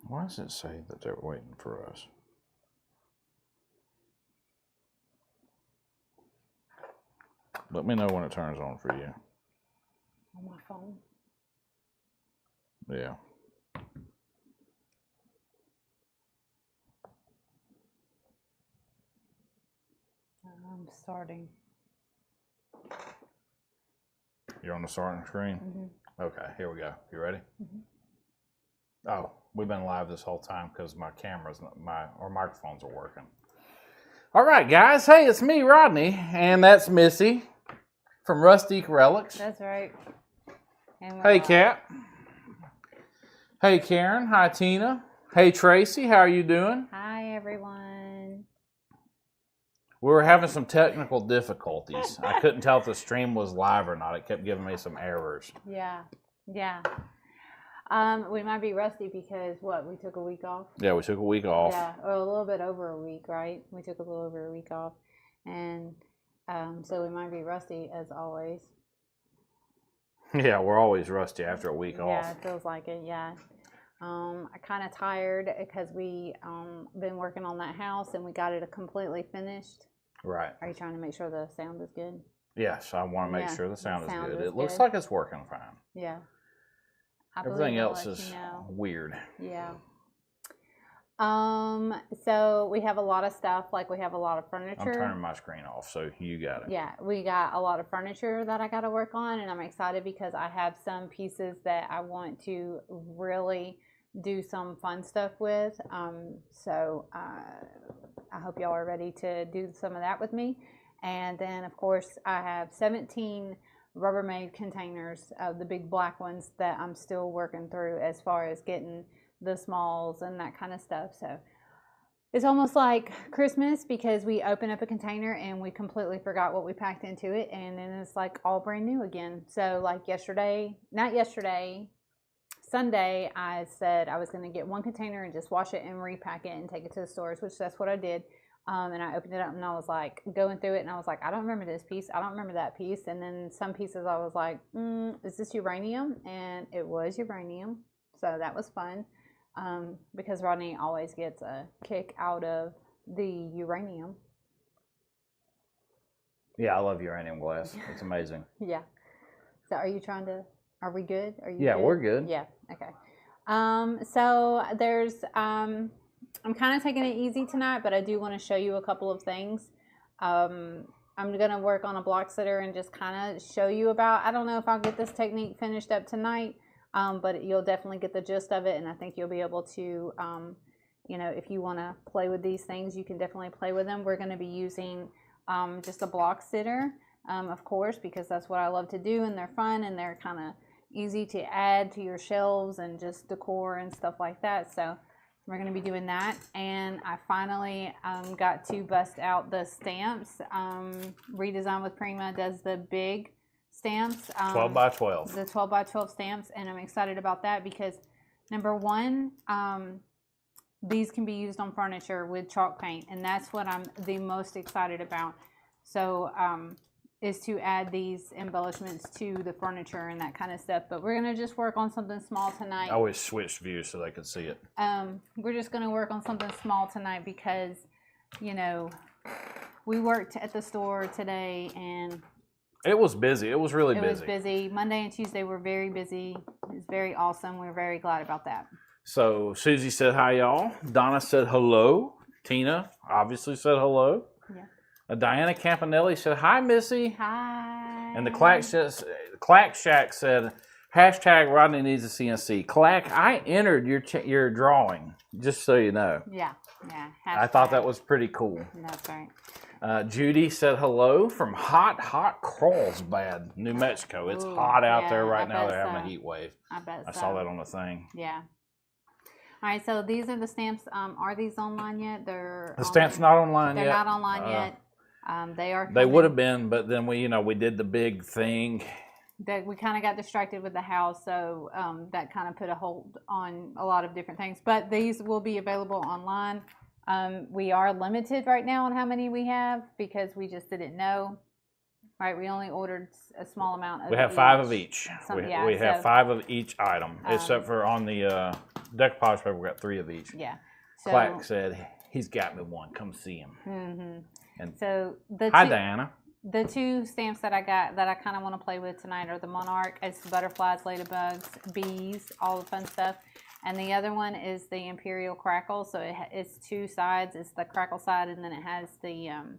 Why does it say that they're waiting for us? Let me know when it turns on for you. On my phone. Yeah. I'm starting. You're on the starting screen? Mm-hmm. Okay, here we go. You ready? Mm-hmm. Oh, we've been live this whole time because my cameras, our microphones are working. All right, guys. Hey, it's me, Rodney, and that's Missy from Rustic Relics. That's right. Hey, Kat. Hey, Karen. Hi, Tina. Hey, Tracy. How are you doing? Hi, everyone. We were having some technical difficulties. I couldn't tell if the stream was live or not. It kept giving me some errors. Yeah. We might be rusty because we took a week off? Yeah, we took a week off. Yeah, or a little bit over a week, right? We took a little over a week off. And so we might be rusty as always. Yeah, we're always rusty after a week off. Yeah, it feels like it, yeah. I'm kind of tired because we been working on that house and we got it completely finished. Right. Are you trying to make sure the sound is good? Yes, I want to make sure the sound is good. It looks good. like it's working fine. Yeah. Everything else is weird. Yeah. So we have a lot of stuff, like we have a lot of furniture. I'm turning my screen off, so you got it. Yeah, we got a lot of furniture that I got to work on, and I'm excited because I have some pieces that I want to really do some fun stuff with. So I hope y'all are ready to do some of that with me. And then, of course, I have 17 Rubbermaid containers, the big black ones that I'm still working through as far as getting the smalls and that kind of stuff. So it's almost like Christmas because we open up a container and we completely forgot what we packed into it, and then it's like all brand new again. So like Sunday, I said I was going to get one container and just wash it and repack it and take it to the stores, which that's what I did. And I opened it up and I was like going through it and I was like, I don't remember this piece. I don't remember that piece. And then some pieces I was like, is this uranium? And it was uranium. So that was fun. Because Rodney always gets a kick out of the uranium. Yeah, I love uranium glass. It's amazing. Yeah. So are we good? Are you Yeah, good? we're good. Yeah, okay. So there's, I'm kind of taking it easy tonight, but I do want to show you a couple of things. I'm going to work on a block sitter and just kind of show you about, I don't know if I'll get this technique finished up tonight. But you'll definitely get the gist of it, and I think you'll be able to, if you want to play with these things, you can definitely play with them. We're going to be using just a block sitter, of course, because that's what I love to do, and they're fun, and they're kind of easy to add to your shelves and just decor and stuff like that. So we're going to be doing that, and I finally got to bust out the stamps. Redesign with Prima does the big stamps, 12 by 12. The 12 by 12 stamps, and I'm excited about that because number one, these can be used on furniture with chalk paint, and that's what I'm the most excited about. So is to add these embellishments to the furniture and that kind of stuff. But we're gonna just work on something small tonight. I always switched views so they could see it. We're just gonna work on something small tonight because we worked at the store today and it was busy. It was really busy. It was busy. Monday and Tuesday were very busy. It was very awesome. We were very glad about that. So Susie said hi, y'all. Donna said hello. Tina obviously said hello. Yeah. Diana Campanelli said hi, Missy. Hi. And the Clack Shack said hashtag Rodney needs a CNC. Clack, I entered your drawing, just so you know. Yeah. I thought that was pretty cool. That's right. Judy said hello from hot Carlsbad, New Mexico. It's hot out there right now. They're having a heat wave. I saw that on the thing. Yeah. All right, so these are the stamps. Are these online yet? The stamps not online yet. They're not online yet. They are. They would have been, but then we did the big thing. That we kind of got distracted with the house, so that kind of put a hold on a lot of different things. But these will be available online. We are limited right now on how many we have because we just didn't know. right? We only ordered a small amount of We have 5 of each. Yeah, we have 5 of each item, except for on the decoupage paper, we got 3 of each. Yeah. So, Clack said, he's got me one. Come see him. Mm-hmm. And so hi, Diana. The 2 stamps that I got that I kind of want to play with tonight are the Monarch. It's butterflies, ladybugs, bees, all the fun stuff. And the other one is the Imperial Crackle. So it's 2 sides. It's the crackle side, and then it has the, I'm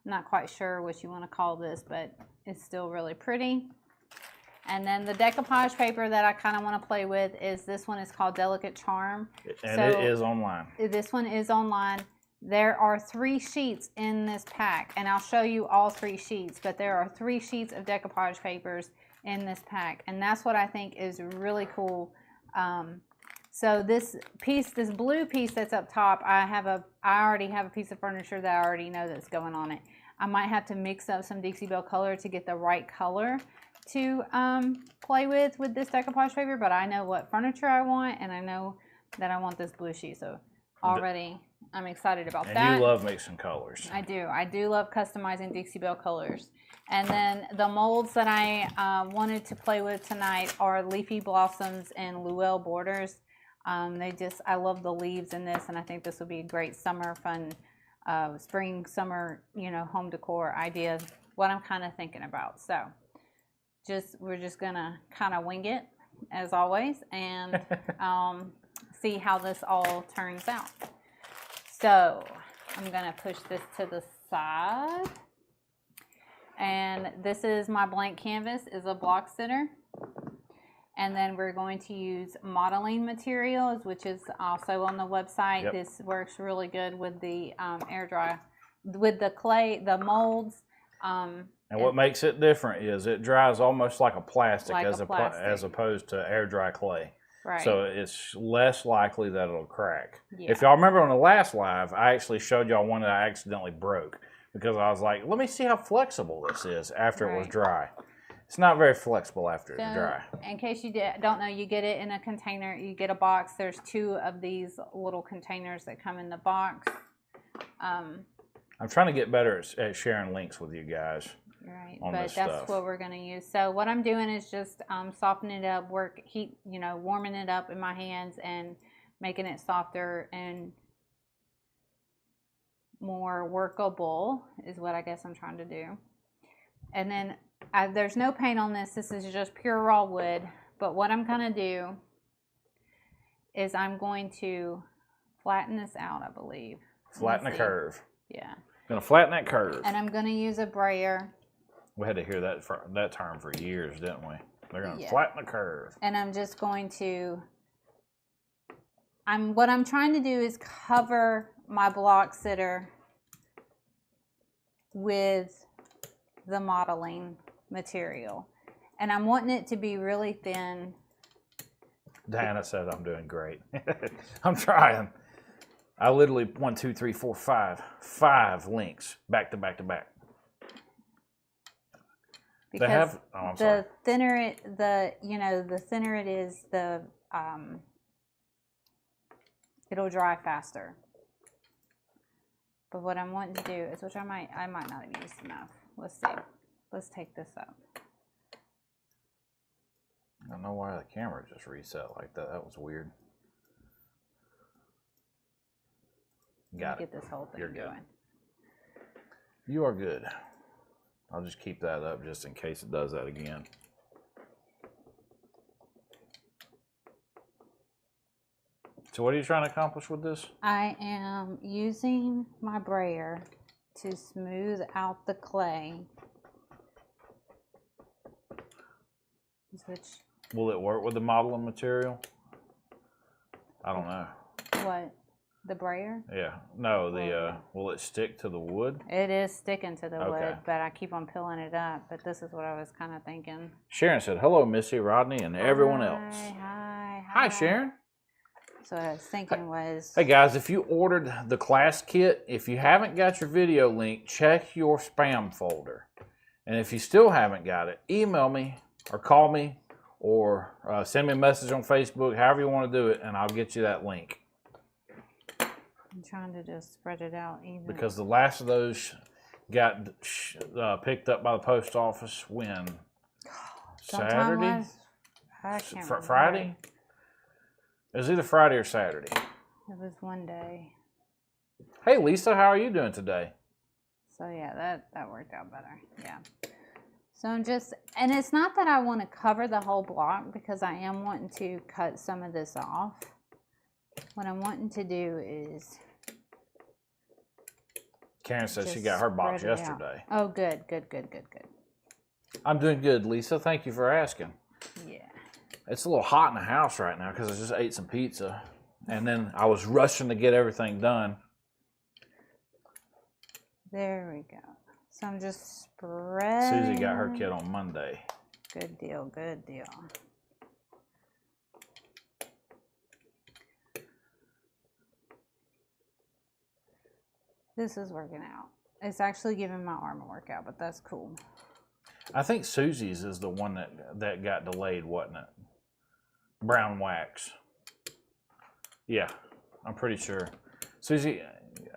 not quite sure what you want to call this, but it's still really pretty. And then the decoupage paper that I kind of want to play with is this one is called Delicate Charm. And it is online. This one is online. There are 3 sheets in this pack, and I'll show you all 3 sheets, but there are 3 sheets of decoupage papers in this pack, and that's what I think is really cool. So this piece, this blue piece that's up top, I already have a piece of furniture that I already know that's going on it. I might have to mix up some Dixie Belle color to get the right color to play with this decoupage paper, but I know what furniture I want, and I know that I want this blue sheet, so already I'm excited about that. And you love mixing colors. I do. I do love customizing Dixie Belle colors. And then the molds that I wanted to play with tonight are Leafy Blossoms and Luelle Borders. I love the leaves in this, and I think this will be a great summer fun, spring, summer, home decor idea, what I'm kind of thinking about. So we're just gonna kind of wing it as always, and see how this all turns out. So I'm gonna push this to the side, and this is my blank canvas, is a block sitter. And then we're going to use modeling materials, which is also on the website. Yep. This works really good with the air dry, with the clay, the molds. And what makes it different is it dries almost like a plastic, as opposed to air dry clay. Right. So it's less likely that it'll crack. Yeah. If y'all remember on the last live, I actually showed y'all one that I accidentally broke because I was like, let me see how flexible this is after it was dry. It's not very flexible after it's dry. In case you don't know, you get it in a container. You get a box. There's 2 of these little containers that come in the box. I'm trying to get better at sharing links with you guys. Right, on but this that's stuff. what we're going to use. So what I'm doing is just softening it up, warming it up in my hands and making it softer and more workable is what I guess I'm trying to do. And then there's no paint on this. This is just pure raw wood. But what I'm going to do is I'm going to flatten this out, I believe. Flatten the curve. Yeah. Going to flatten that curve. And I'm going to use a brayer. We had to hear that term for years, didn't we? They're going to flatten the curve. And I'm just going to, what I'm trying to do is cover my block sitter with the modeling material. And I'm wanting it to be really thin. Diana said I'm doing great. I'm trying. I literally 1, 2, 3, 4, 5 links back to back to back. Because they have, the thinner it, the thinner it is, the it'll dry faster. But what I'm wanting to do is, which I might not have used enough. Let's see. Let's take this up. I don't know why the camera just reset like that. That was weird. Got it. Get this whole thing going. You are good. I'll just keep that up just in case it does that again. So what are you trying to accomplish with this? I am using my brayer to smooth out the clay. Will it work with the modeling material? I don't know. What? The brayer? Yeah. No, will it stick to the wood? It is sticking to the wood, but I keep on peeling it up. But this is what I was kind of thinking. Sharon said, hello, Missy, Rodney, and everyone else. Hi, Sharon. So what I was thinking was... Hey, guys, if you ordered the class kit, if you haven't got your video link, check your spam folder. And if you still haven't got it, email me or call me or send me a message on Facebook, however you want to do it, and I'll get you that link. I'm trying to just spread it out even. Because the last of those got picked up by the post office when Sometime Saturday, last- I can't remember. Friday. It was either Friday or Saturday. It was one day. Hey Lisa, how are you doing today? So yeah, that worked out better. Yeah. So I'm just, and it's not that I want to cover the whole block because I am wanting to cut some of this off. What I'm wanting to do is Karen said she just got her box spread it out. yesterday. Oh, good. I'm doing good, Lisa. Thank you for asking. Yeah. It's a little hot in the house right now because I just ate some pizza. And then I was rushing to get everything done. There we go. So I'm just spreading. Susie got her kit on Monday. Good deal. This is working out. It's actually giving my arm a workout, but that's cool. I think Susie's is the one that got delayed, wasn't it? Brown wax. Yeah, I'm pretty sure. Susie,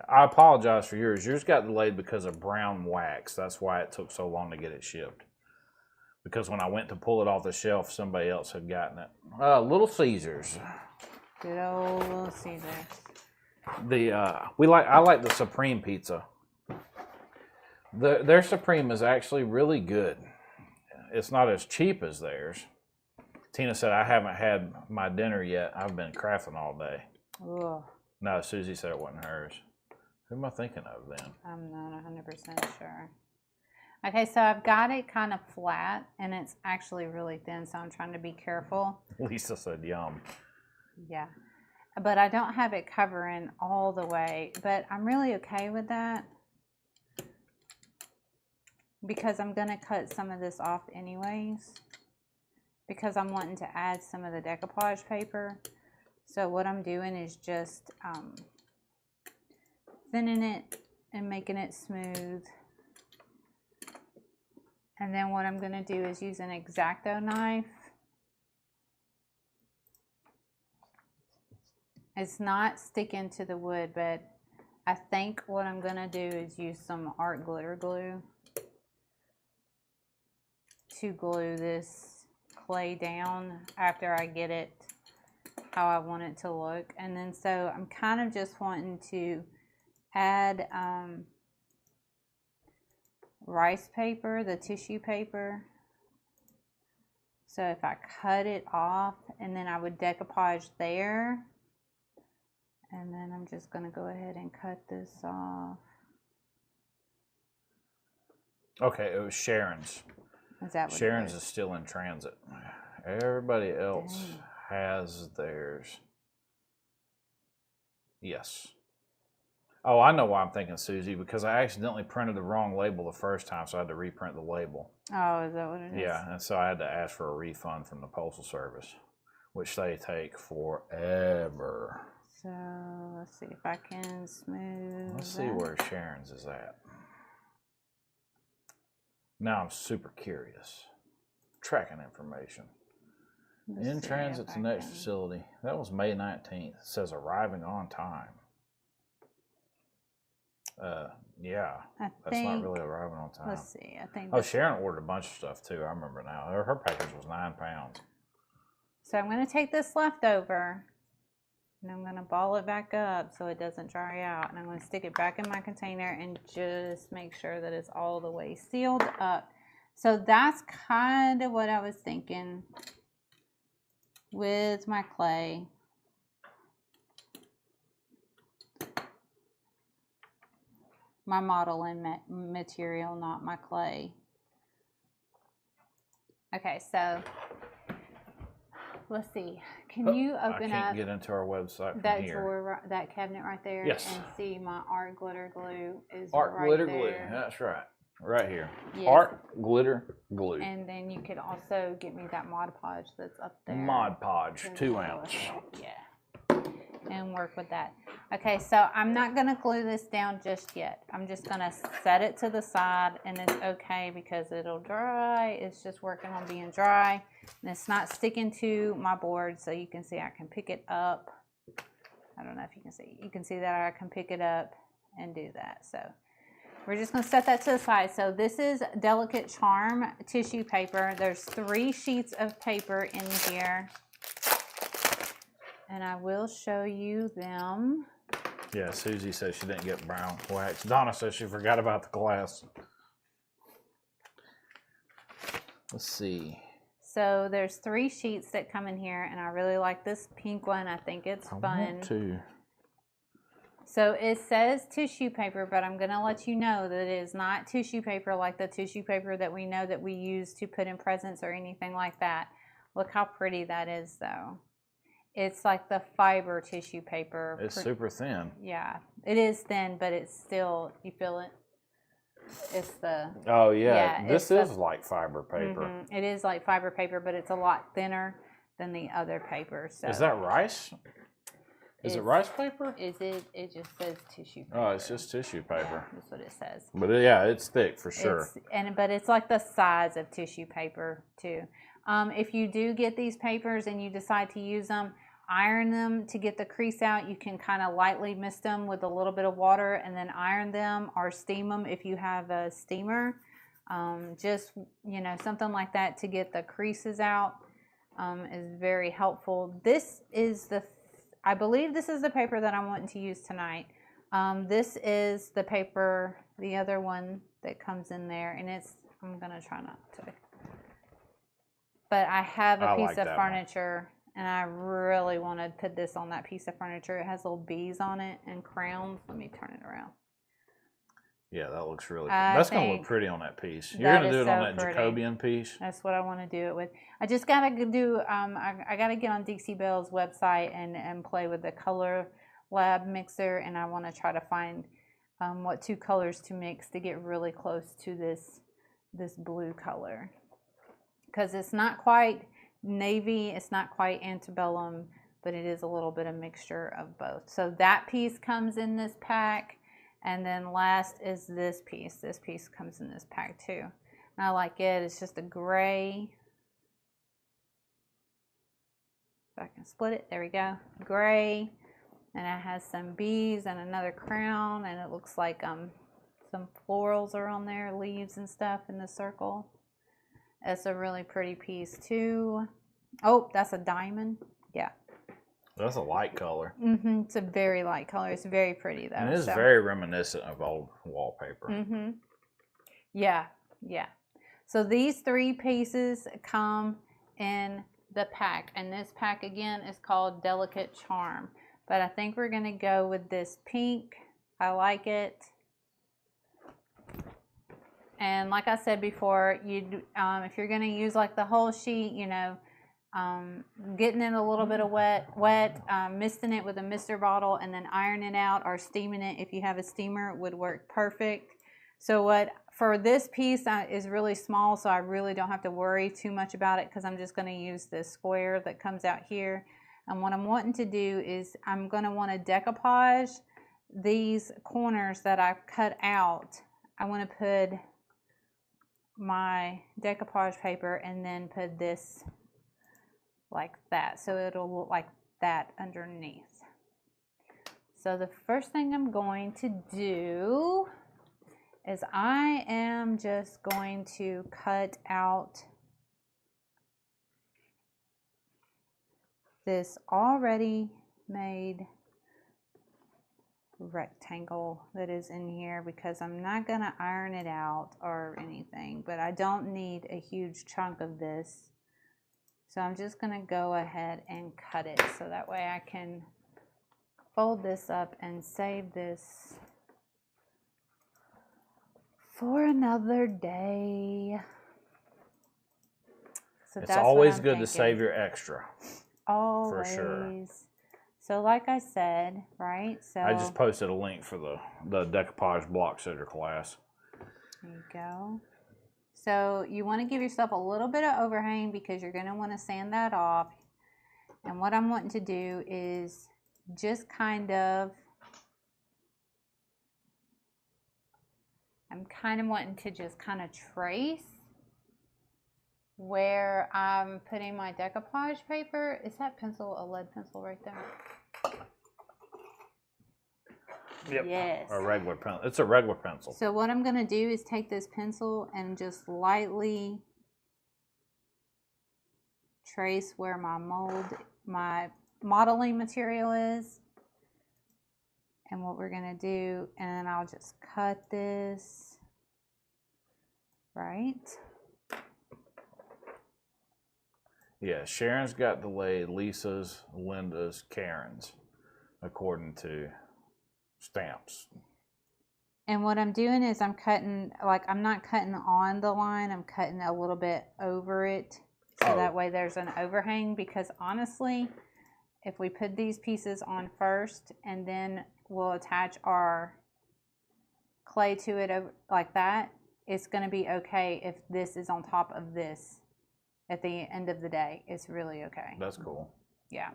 I apologize for yours. Yours got delayed because of brown wax. That's why it took so long to get it shipped. Because when I went to pull it off the shelf, somebody else had gotten it. Little Caesars. Good old Little Caesars. I like the Supreme pizza. Their Supreme is actually really good. It's not as cheap as theirs. Tina said, I haven't had my dinner yet. I've been crafting all day. Ugh. No, Susie said it wasn't hers. Who am I thinking of then? I'm not 100% sure. Okay, so I've got it kind of flat, and it's actually really thin, so I'm trying to be careful. Lisa said, yum. Yeah. But I don't have it covering all the way, but I'm really okay with that because I'm going to cut some of this off anyways because I'm wanting to add some of the decoupage paper. So what I'm doing is just thinning it and making it smooth. And then what I'm going to do is use an X-Acto knife. It's not sticking to the wood, but I think what I'm going to do is use some art glitter glue to glue this clay down after I get it how I want it to look. And then so I'm kind of just wanting to add rice paper, the tissue paper. So if I cut it off and then I would decoupage there. And then I'm just going to go ahead and cut this off. Okay, it was Sharon's. Is that what Sharon's it is still in transit. Everybody else Dang. has theirs. Yes. Oh, I know why I'm thinking Susie, because I accidentally printed the wrong label the first time, so I had to reprint the label. Oh, is that what it is? Yeah, and so I had to ask for a refund from the Postal Service, which they take forever. So let's see if I can smooth. Let's see where Sharon's is at. Now I'm super curious. Tracking information. In transit to next facility. That was May 19th. It says arriving on time. Yeah. That's not really arriving on time. Let's see. I think. Oh, Sharon ordered a bunch of stuff too. I remember now. Her package was 9 pounds. So I'm going to take this leftover and I'm going to ball it back up so it doesn't dry out. And I'm going to stick it back in my container and just make sure that it's all the way sealed up. So that's kind of what I was thinking with my clay. My modeling material, not my clay. Okay, so let's see. Can you open I can't up get into our website from that here. drawer, that cabinet right there, Yes. and see my art glitter glue is Art right glitter there. glue. That's right. Right here. Yes. Art glitter glue. And then you could also get me that Mod Podge that's up there. Mod Podge, to 2 go ounce. ahead, yeah. And work with that. Okay, so I'm not going to glue this down just yet. I'm just going to set it to the side, and it's okay because it'll dry. It's just working on being dry. And it's not sticking to my board, so you can see I can pick it up. I don't know if you can see. You can see that I can pick it up and do that. So we're just going to set that to the side. So this is Delicate Charm tissue paper. There's 3 sheets of paper in here. And I will show you them. Yeah, Susie says she didn't get brown wax. Donna says she forgot about the glass. Let's see. So there's 3 sheets that come in here, and I really like this pink one. I think it's fun. I want to. So it says tissue paper, but I'm going to let you know that it is not tissue paper like the tissue paper that we know that we use to put in presents or anything like that. Look how pretty that is, though. It's like the fiber tissue paper. It's super thin. Yeah, it is thin, but it's still, you feel it? It's the... Oh, yeah. This is like fiber paper. Mm-hmm. It is like fiber paper, but it's a lot thinner than the other paper. So. Is that rice? Is it rice paper? Is it? It just says tissue paper. Oh, it's just tissue paper. That's what it says. But yeah, it's thick for sure. But it's like the size of tissue paper too. If you do get these papers and you decide to use them, iron them to get the crease out. You can kind of lightly mist them with a little bit of water and then iron them or steam them if you have a steamer. Just, you know, something like that to get the creases out is very helpful. This is I believe this is the paper that I'm wanting to use tonight. This is the paper, the other one that comes in there, and I'm going to try not to. But I have a piece of furniture, and I really want to put this on that piece of furniture. It has little bees on it and crowns. Let me turn it around. Yeah, that looks really good. That's going to look pretty on that piece. You're going to do it on that Jacobian piece? That's what I want to do it with. I just got to do, I got to get on Dixie Belle's website and play with the Color Lab mixer, and I want to try to find what 2 colors to mix to get really close to this blue color. Because it's not quite navy, it's not quite antebellum, but it is a little bit of mixture of both. So that piece comes in this pack. And then last is this piece. This piece comes in this pack too. And I like it. It's just a gray. If I can split it, there we go. Gray. And it has some bees and another crown. And it looks like some florals are on there, leaves and stuff in the circle. It's a really pretty piece too. Oh, that's a diamond. Yeah. That's a light color. Mm-hmm. It's a very light color. It's very pretty though. And it's very reminiscent of old wallpaper. Mm-hmm. Yeah, yeah. So these 3 pieces come in the pack. And this pack again is called Delicate Charm. But I think we're going to go with this pink. I like it. And like I said before, if you're going to use like the whole sheet, you know, getting in a little bit of wet, misting it with a mister bottle and then ironing it out or steaming it if you have a steamer would work perfect. So for this piece is really small, so I really don't have to worry too much about it because I'm just going to use this square that comes out here. And what I'm wanting to do is I'm going to want to decoupage these corners that I cut out. I want to put my decoupage paper and then put this like that, so it'll look like that underneath. So the first thing I'm going to do is I am just going to cut out this already made rectangle that is in here because I'm not going to iron it out or anything, but I don't need a huge chunk of this. So I'm just going to go ahead and cut it so that way I can fold this up and save this for another day. So it's always good to save your extra. Always. For sure. So like I said, right? So I just posted a link for the decoupage block sitter class. There you go. So you want to give yourself a little bit of overhang because you're going to want to sand that off. And what I'm wanting to do is just I'm kind of wanting to just kind of trace where I'm putting my decoupage paper. Is that pencil a lead pencil right there? Yep. Yes. A regular pencil. It's a regular pencil. So what I'm going to do is take this pencil and just lightly trace where my modeling material is. And what we're going to do, and I'll just cut this right. Yeah, Sharon's got delayed, Lisa's, Linda's, Karen's, according to stamps. And what I'm doing is I'm cutting, like I'm not cutting on the line, I'm cutting a little bit over it. So that way there's an overhang, because honestly, if we put these pieces on first and then we'll attach our clay to it over, like that, it's going to be okay if this is on top of this at the end of the day. It's really okay. That's cool. Yeah.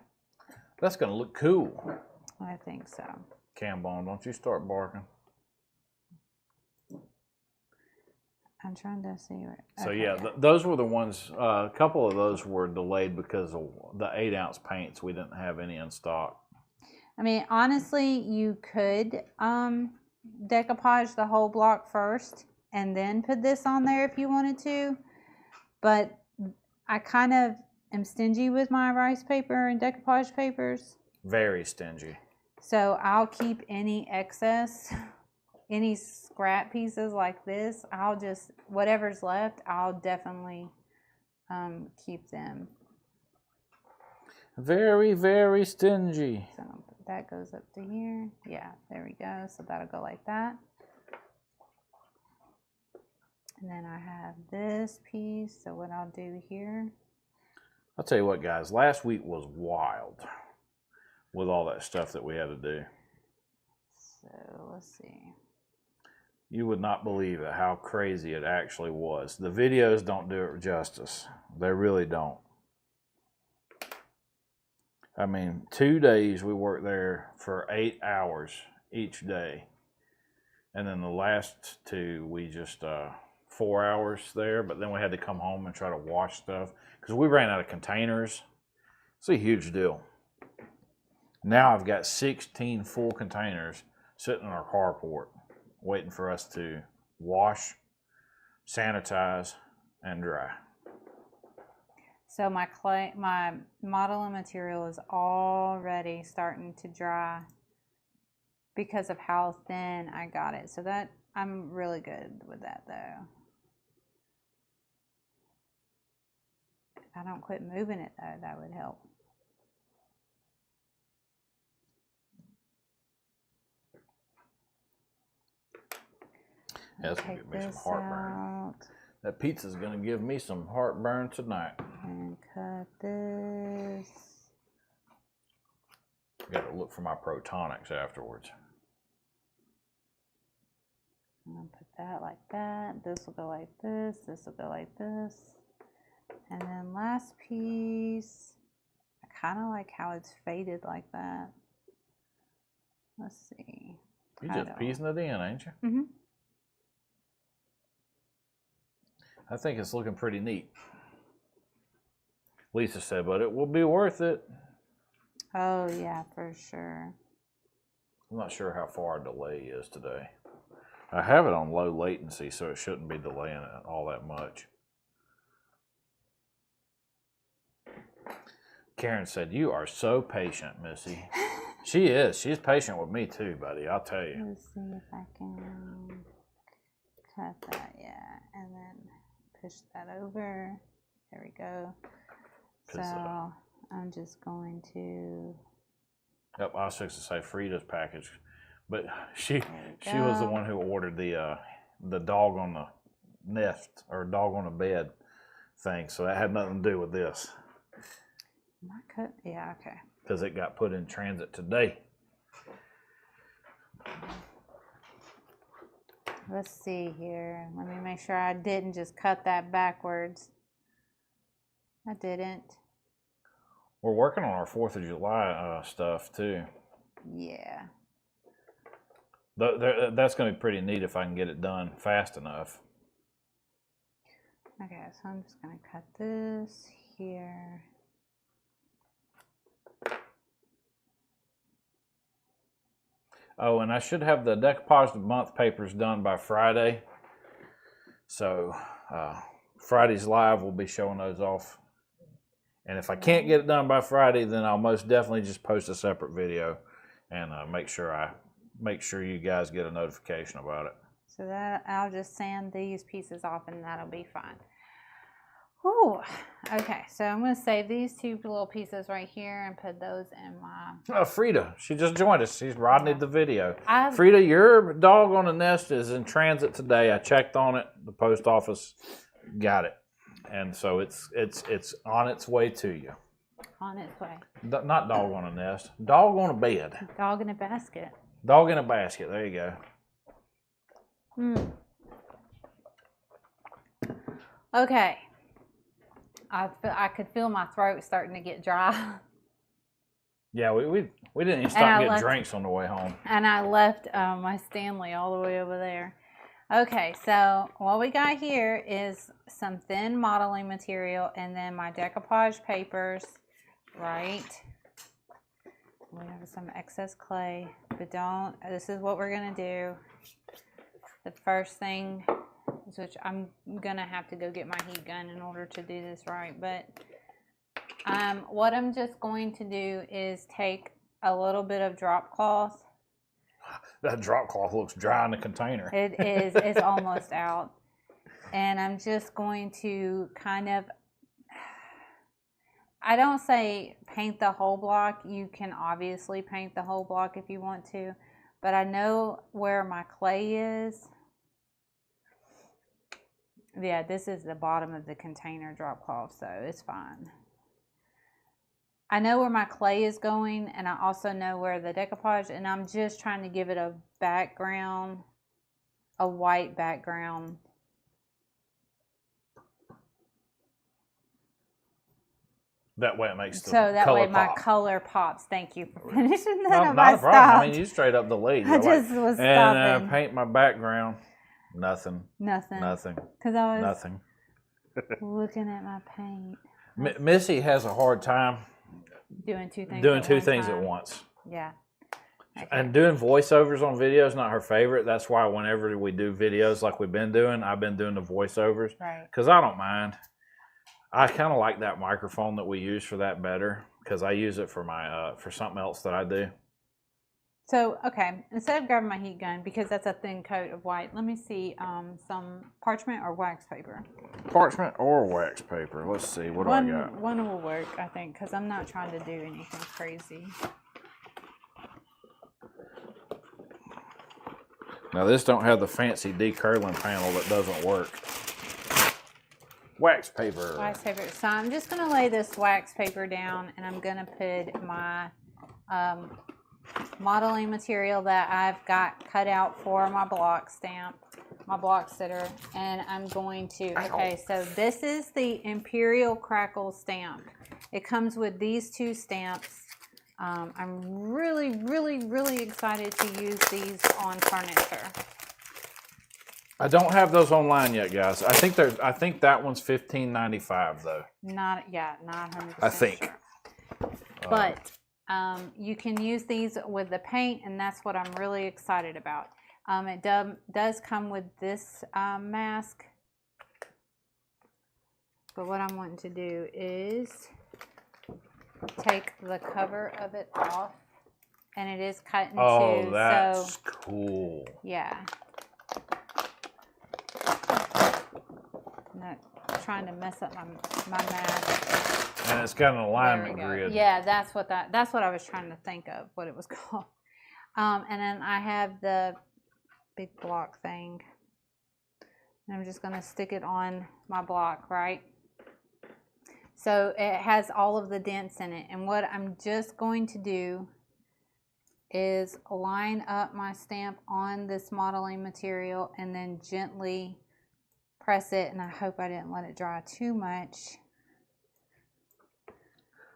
That's going to look cool. I think so. Cambone, don't you start barking. I'm trying to see what. So yeah, those were the ones. A couple of those were delayed because of the 8-ounce paints. We didn't have any in stock. I mean, honestly, you could decoupage the whole block first and then put this on there if you wanted to. But I kind of am stingy with my rice paper and decoupage papers. Very stingy. So I'll keep any excess, any scrap pieces like this. I'll just, whatever's left, I'll definitely keep them. Very, very stingy. So that goes up to here. Yeah, there we go. So that'll go like that. And then I have this piece. So what I'll do here. I'll tell you what, guys. Last week was wild with all that stuff that we had to do. So let's see. You would not believe it, how crazy it actually was. The videos don't do it justice. They really don't. I mean, 2 days we worked there for 8 hours each day. And then the last 2, we just, 4 hours there, but then we had to come home and try to wash stuff because we ran out of containers. It's a huge deal. Now I've got 16 full containers sitting in our carport waiting for us to wash, sanitize, and dry. So my modeling material is already starting to dry because of how thin I got it. So that, I'm really good with that though. If I don't quit moving it though, that would help. Yeah, that's going to give me some heartburn. That pizza's going to give me some heartburn tonight. And cut this. Got to look for my Protonics afterwards. I'm going to put that like that. This will go like this. This will go like this. And then last piece, I kind of like how it's faded like that. Let's see. You're just piecing it in, ain't you? Mm-hmm. I think it's looking pretty neat. Lisa said, but it will be worth it. Oh, yeah, for sure. I'm not sure how far a delay is today. I have it on low latency, so it shouldn't be delaying it all that much. Karen said, you are so patient, Missy. She is. She's patient with me too, buddy. I'll tell you. Let's see if I can cut that, yeah. And then push that over. There we go. So I'm just going to. Yep, I was fixing to say Frida's package, but she was the one who ordered the dog on the nest or dog on the bed thing, so that had nothing to do with this. Am I cut? Yeah, okay. Because it got put in transit today. Let's see here. Let me make sure I didn't just cut that backwards. I didn't. We're working on our 4th of July stuff too. Yeah. That's going to be pretty neat if I can get it done fast enough. Okay, so I'm just going to cut this here. Oh, and I should have the decoupage month papers done by Friday. So Friday's live will be showing those off. And if I can't get it done by Friday, then I'll most definitely just post a separate video and make sure you guys get a notification about it. So that I'll just sand these pieces off and that'll be fine. Ooh, okay, so I'm going to save these two little pieces right here and put those in my... Oh, Frida, she just joined us. She's Rodneyed the video. Frida, your dog on the nest is in transit today. I checked on it. The post office got it. And so it's on its way to you. On its way. Not dog on a nest. Dog on a bed. Dog in a basket. Dog in a basket. There you go. Okay. I could feel my throat starting to get dry. Yeah, we didn't even stop and get drinks on the way home. And I left my Stanley all the way over there. Okay, so what we got here is some thin modeling material and then my decoupage papers, right? We have some excess clay, but this is what we're going to do. The first thing, which I'm going to have to go get my heat gun in order to do this right, but what I'm just going to do is take a little bit of drop cloth. That drop cloth looks dry in the container. It is. It's almost out. And I'm just going to kind of, I don't say paint the whole block. You can obviously paint the whole block if you want to. But I know where my clay is. Yeah, this is the bottom of the container drop cloth, so it's fine. I know where my clay is going, and I also know where the decoupage, and I'm just trying to give it a background, a white background. That way it makes the so that color way my pop. Color pops. Thank you for finishing that. No, not a problem. I mean, you straight up the lead. I just was stopping. And paint my background. Nothing. Nothing. Nothing. Because I was nothing. looking at my paint. Missy has a hard time doing two things at once. Yeah. Okay. And doing voiceovers on videos not her favorite. That's why whenever we do videos like we've been doing, I've been doing the voiceovers. Right. Because I don't mind. I kind of like that microphone that we use for that better because I use it for my for something else that I do. So, okay, instead of grabbing my heat gun, because that's a thin coat of white, let me see some parchment or wax paper. Parchment or wax paper. Let's see. What do I got? One will work, I think, because I'm not trying to do anything crazy. Now, this don't have the fancy decurling panel that doesn't work. Wax paper. Wax paper. So I'm just going to lay this wax paper down, and I'm going to put my modeling material that I've got cut out for my block stamp, my block sitter, and I'm going to, okay, so this is the Imperial Crackle stamp. It comes with these two stamps. I'm really, really, really excited to use these on furniture. I don't have those online yet, guys. I think that one's $15.95 though. Not 100%. I think. Sure. But you can use these with the paint, and that's what I'm really excited about. It does come with this mask, but what I'm wanting to do is take the cover of it off, and it is cut in two. Oh, that's cool. Yeah. Not trying to mess up my mask. And it's got an alignment grid. Yeah, that's what I was trying to think of, what it was called. And then I have the big block thing. And I'm just going to stick it on my block, right? So it has all of the dents in it. And what I'm just going to do is line up my stamp on this modeling material and then gently press it. And I hope I didn't let it dry too much.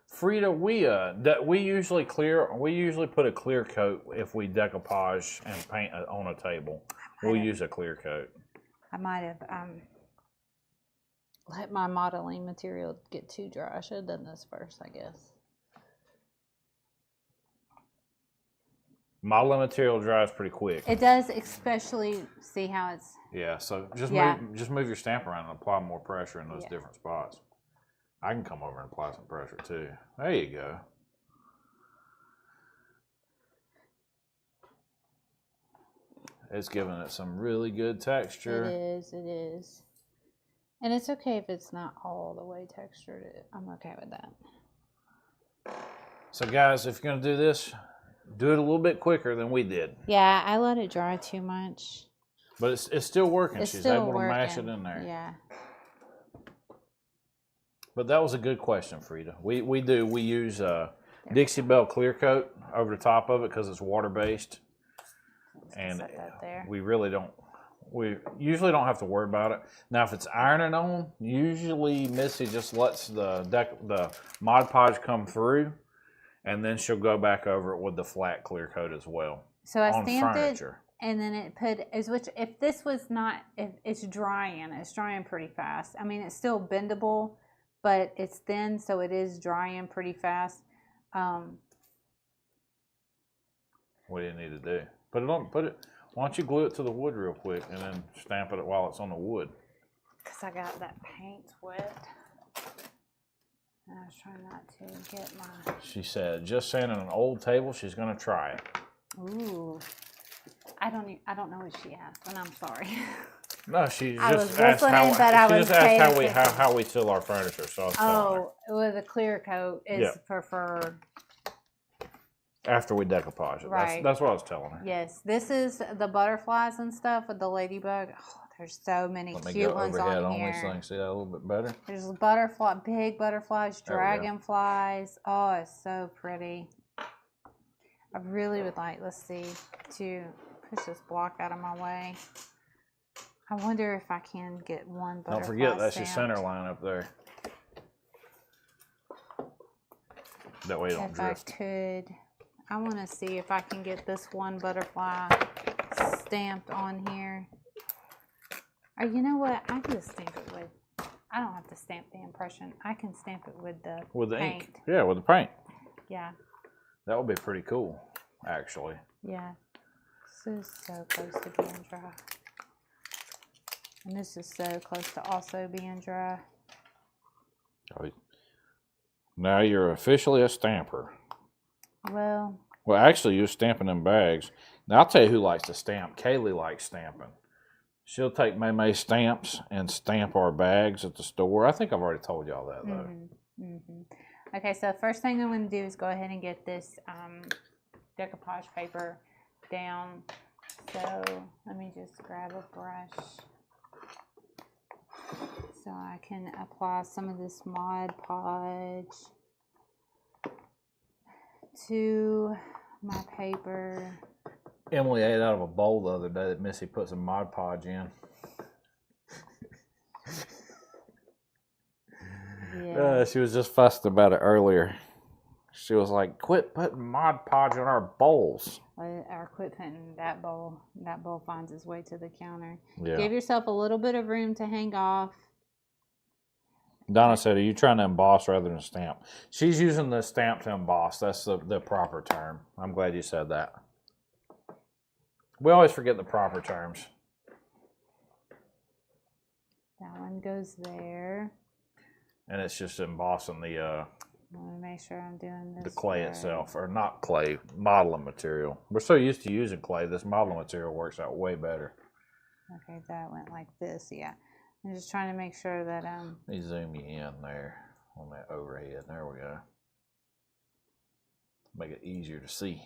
Frida, we usually put a clear coat if we decoupage and paint on a table. We'll use a clear coat. I might have let my modeling material get too dry. I should have done this first, I guess. Modeling material dries pretty quick. It does, especially, see how it's... Yeah, so just move your stamp around and apply more pressure in those different spots. I can come over and apply some pressure too. There you go. It's giving it some really good texture. It is. And it's okay if it's not all the way textured. I'm okay with that. So guys, if you're going to do this, do it a little bit quicker than we did. Yeah, I let it dry too much. But it's still working. She's able to mash it in there. Yeah. But that was a good question, Frida. We use Dixie Belle clear coat over the top of it because it's water based. And we usually don't have to worry about it. Now, if it's ironing on, usually Missy just lets the Mod Podge come through, and then she'll go back over it with the flat clear coat as well. So I stamped it, and then it if this was not, if it's drying pretty fast. I mean, it's still bendable, but it's thin, so it is drying pretty fast. What do you need to do? Put it on. Why don't you glue it to the wood real quick and then stamp it while it's on the wood? Because I got that paint wet. And I was trying not to get my... She said, just saying, on an old table, she's going to try it. Ooh. I don't know what she asked, and I'm sorry. No, she I just was asked how we seal our furniture. So with a clear coat is preferred. After we decoupage it. Right. That's what I was telling her. Yes. This is the butterflies and stuff with the ladybug. Oh, there's so many cute ones on here. Let me go overhead on this thing. See that a little bit better? There's big butterflies, dragonflies. Oh, it's so pretty. I really would like, let's see, to push this block out of my way. I wonder if I can get one butterfly. Don't forget, that's stamped. your center line up there. That way you don't drift. If I could... I want to see if I can get this one butterfly stamped on here. Or you know what? I can just stamp it with... I don't have to stamp the impression. I can stamp it with the paint. Ink. Yeah, with the paint. Yeah. That would be pretty cool, actually. Yeah. This is so close to being dry. And this is so close to also being dry. Now you're officially a stamper. Well, actually, you're stamping in bags. Now, I'll tell you who likes to stamp. Kaylee likes stamping. She'll take May stamps and stamp our bags at the store. I think I've already told y'all that, though. Okay, so first thing I'm going to do is go ahead and get this decoupage paper down. So let me just grab a brush so I can apply some of this Mod Podge to my paper. Emily ate out of a bowl the other day that Missy put some Mod Podge in. Yeah. She was just fussed about it earlier. She was like, quit putting Mod Podge on our bowls. Or quit putting that bowl. That bowl finds its way to the counter. Yeah. Give yourself a little bit of room to hang off. Donna said, are you trying to emboss rather than stamp? She's using the stamp to emboss. That's the proper term. I'm glad you said that. We always forget the proper terms. That one goes there. And it's just embossing the I want to make sure I'm doing this. The clay itself, or not clay, modeling material. We're so used to using clay, this modeling material works out way better. Okay, that went like this, yeah. I'm just trying to make sure that Let me zoom you in there on that overhead. There we go. Make it easier to see.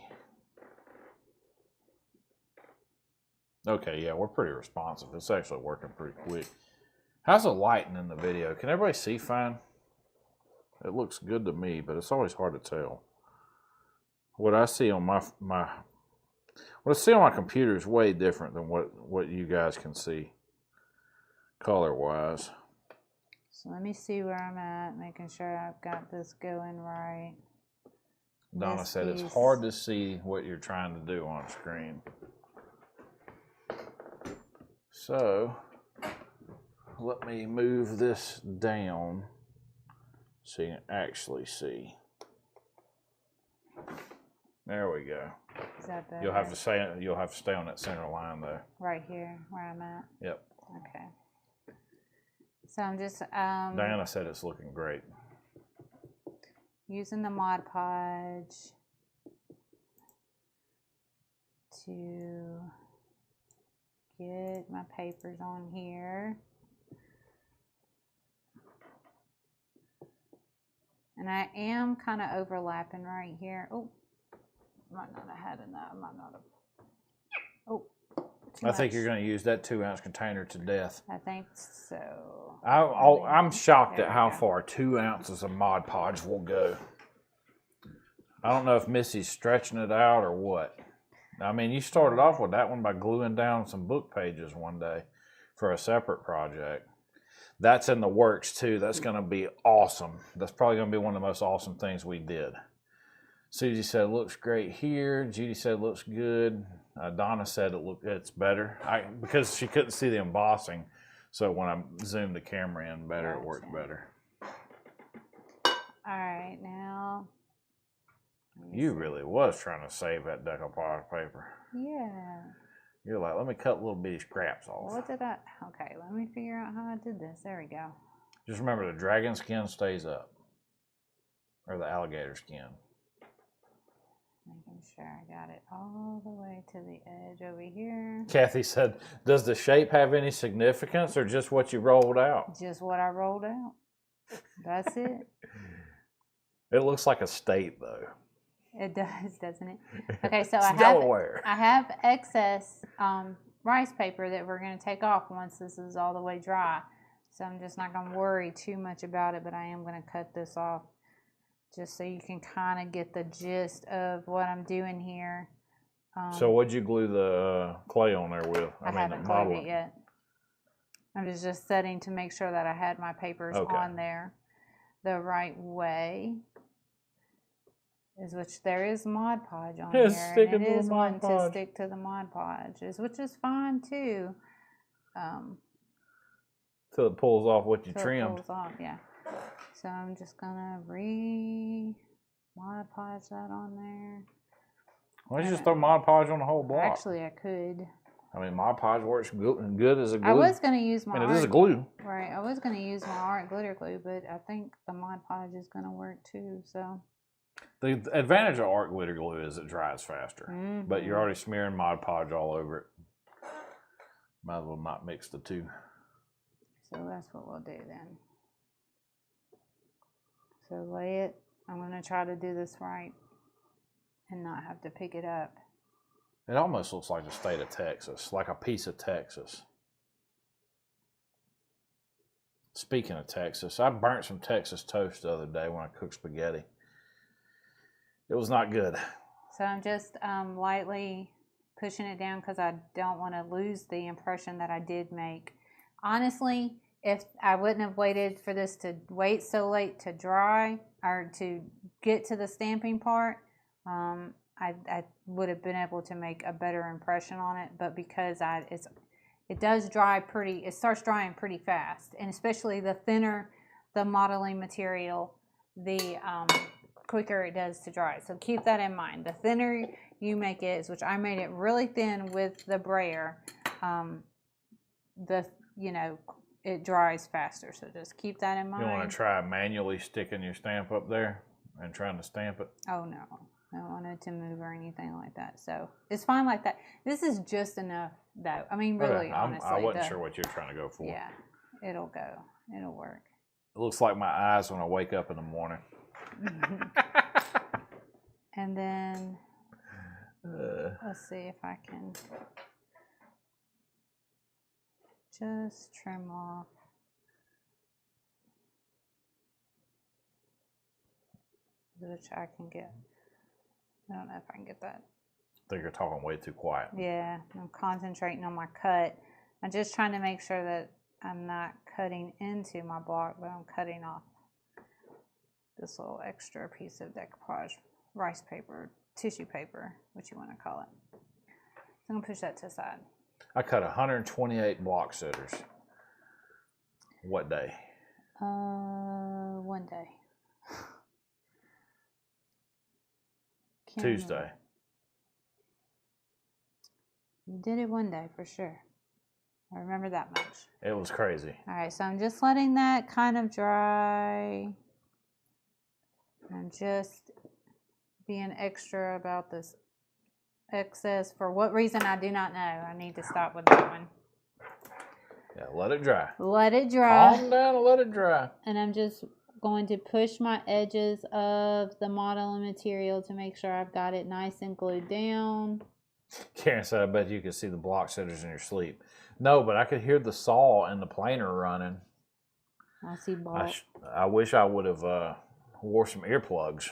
Okay, yeah, we're pretty responsive. It's actually working pretty quick. How's the lighting in the video? Can everybody see fine? It looks good to me, but it's always hard to tell. What I see on what I see on my computer is way different than what you guys can see color-wise. So let me see where I'm at, making sure I've got this going right. Donna said it's hard to see what you're trying to do on screen. So let me move this down so you can actually see. There we go. Is that better? You'll have to stay on that center line though. Right here, where I'm at. Yep. Okay. So I'm just Diana said it's looking great. using the Mod Podge to get my papers on here. And I am kind of overlapping right here. Oh, might not have had enough. I might not have. Oh, I think you're going to use that 2-ounce container to death. I think so. I'm shocked There at we how go. far 2 ounces of Mod Podge will go. I don't know if Missy's stretching it out or what. I mean, you started off with that one by gluing down some book pages one day for a separate project. That's in the works too. That's going to be awesome. That's probably going to be one of the most awesome things we did. Susie said it looks great here. Judy said it looks good. Donna said it's better because she couldn't see the embossing. So when I zoomed the camera in better, it worked better. All right, now. You really was trying to save that decoupage paper. Yeah. You're like, let me cut little bitty scraps off. What did I? Okay, let me figure out how I did this. There we go. Just remember the dragon skin stays up. Or the alligator skin. Making sure I got it all the way to the edge over here. Kathy said, does the shape have any significance or just what you rolled out? Just what I rolled out. That's it. It looks like a state though. It does, doesn't it? Okay, so It's Delaware. I have excess rice paper that we're going to take off once this is all the way dry. So I'm just not going to worry too much about it, but I am going to cut this off just so you can kind of get the gist of what I'm doing here. So what'd you glue the clay on there with? I haven't glued it yet. I was just setting to make sure that I had my papers on there the right way. Which there is Mod Podge on here, and it is one to stick to the Mod Podge, which is fine too. Till it pulls off what you Till trimmed. it pulls off, yeah. So I'm just gonna Mod Podge that on there. Why don't you just throw Mod Podge on the whole block? Actually, I could. I mean, Mod Podge works good as a glue. I was gonna use my. I mean, it is a glue. Right, I was gonna use my art glitter glue, but I think the Mod Podge is gonna work too. So. The advantage of art glitter glue is it dries faster, but you're already smearing Mod Podge all over it. Might as well not mix the two. So that's what we'll do then. So lay it. I'm going to try to do this right and not have to pick it up. It almost looks like the state of Texas, like a piece of Texas. Speaking of Texas, I burnt some Texas toast the other day when I cooked spaghetti. It was not good. So I'm just lightly pushing it down because I don't want to lose the impression that I did make. Honestly, if I wouldn't have waited for this to wait so late to dry or to get to the stamping part, I would have been able to make a better impression on it. But because it does dry it starts drying pretty fast, and especially the thinner the modeling material, the quicker it does to dry. So keep that in mind. The thinner you make it, which I made it really thin with the brayer, it dries faster. So just keep that in mind. You want to try manually sticking your stamp up there and trying to stamp it? Oh no, I don't want it to move or anything like that. So it's fine like that. This is just enough though. I mean, really, honestly. I wasn't sure what you were trying to go for. Yeah, it'll go. It'll work. It looks like my eyes when I wake up in the morning. And then let's see if I can just trim off which I can get. I don't know if I can get that. I think you're talking way too quiet. Yeah, I'm concentrating on my cut. I'm just trying to make sure that I'm not cutting into my block, but I'm cutting off this little extra piece of decoupage rice paper, tissue paper, what you want to call it. So I'm going to push that to the side. I cut 128 block sitters. What day? One day. Tuesday. You did it one day for sure. I remember that much. It was crazy. All right, so I'm just letting that kind of dry. I'm just being extra about this excess. For what reason, I do not know. I need to stop with that one. Yeah, let it dry. Let it dry. Calm down and let it dry. And I'm just going to push my edges of the modeling material to make sure I've got it nice and glued down. Karen said, I bet you could see the block sitters in your sleep. No, but I could hear the saw and the planer running. I see balls. I wish I would have wore some earplugs.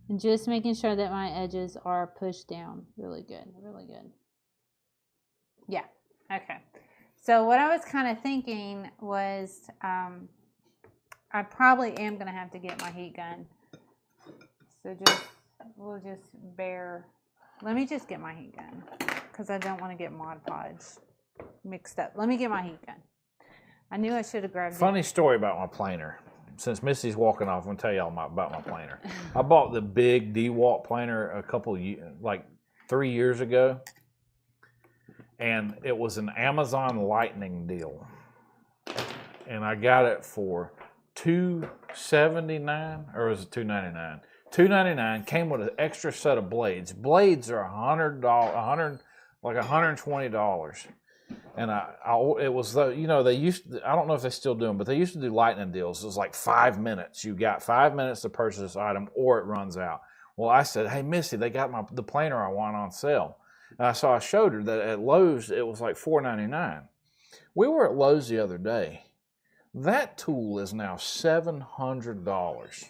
And just making sure that my edges are pushed down. Really good, really good. Yeah, okay. So what I was kind of thinking was I probably am going to have to get my heat gun. So we'll just bear. Let me just get my heat gun because I don't want to get Mod Podge mixed up. Let me get my heat gun. I knew I should have grabbed it. Funny story about my planer. Since Missy's walking off, I'm going to tell y'all about my planer. I bought the big DeWalt planer like 3 years ago. And it was an Amazon Lightning deal. And I got it for $279, or was it $299? $299, came with an extra set of blades. Blades are $120. And it was the, they used to, I don't know if they still do them, but they used to do lightning deals. It was like 5 minutes. You got 5 minutes to purchase this item or it runs out. Well, I said, hey, Missy, they got the planer I want on sale. So I showed her that at Lowe's, it was like $4.99. We were at Lowe's the other day. That tool is now $700.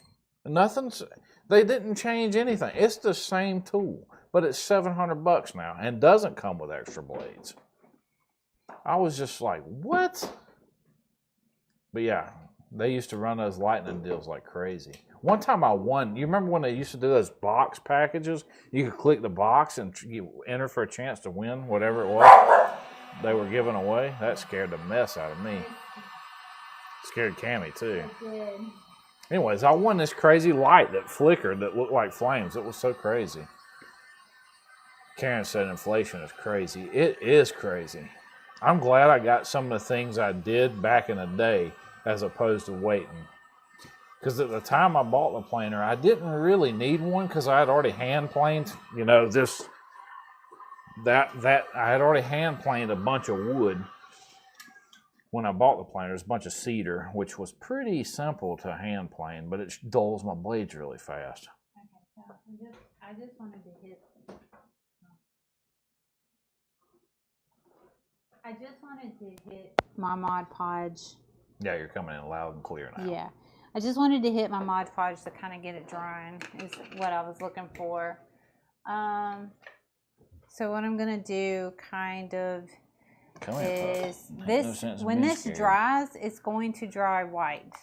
They didn't change anything. It's the same tool, but it's $700 now and doesn't come with extra blades. I was just like, what? But yeah, they used to run those lightning deals like crazy. One time I won. You remember when they used to do those box packages? You could click the box and you enter for a chance to win whatever it was they were giving away. That scared the mess out of me. Scared Cammie too. Anyways, I won this crazy light that flickered that looked like flames. It was so crazy. Karen said inflation is crazy. It is crazy. I'm glad I got some of the things I did back in the day as opposed to waiting. Because at the time I bought the planer, I didn't really need one because I had already hand planed, I had already hand planed a bunch of wood when I bought the planer. It was a bunch of cedar, which was pretty simple to hand plane, but it dulls my blades really fast. Okay, so I just wanted to hit. I just wanted to hit my Mod Podge. Yeah, you're coming in loud and clear now. Yeah. I just wanted to hit my Mod Podge to kind of get it drying is what I was looking for. So what I'm going to do kind of is this, when this dries, it's going to dry white.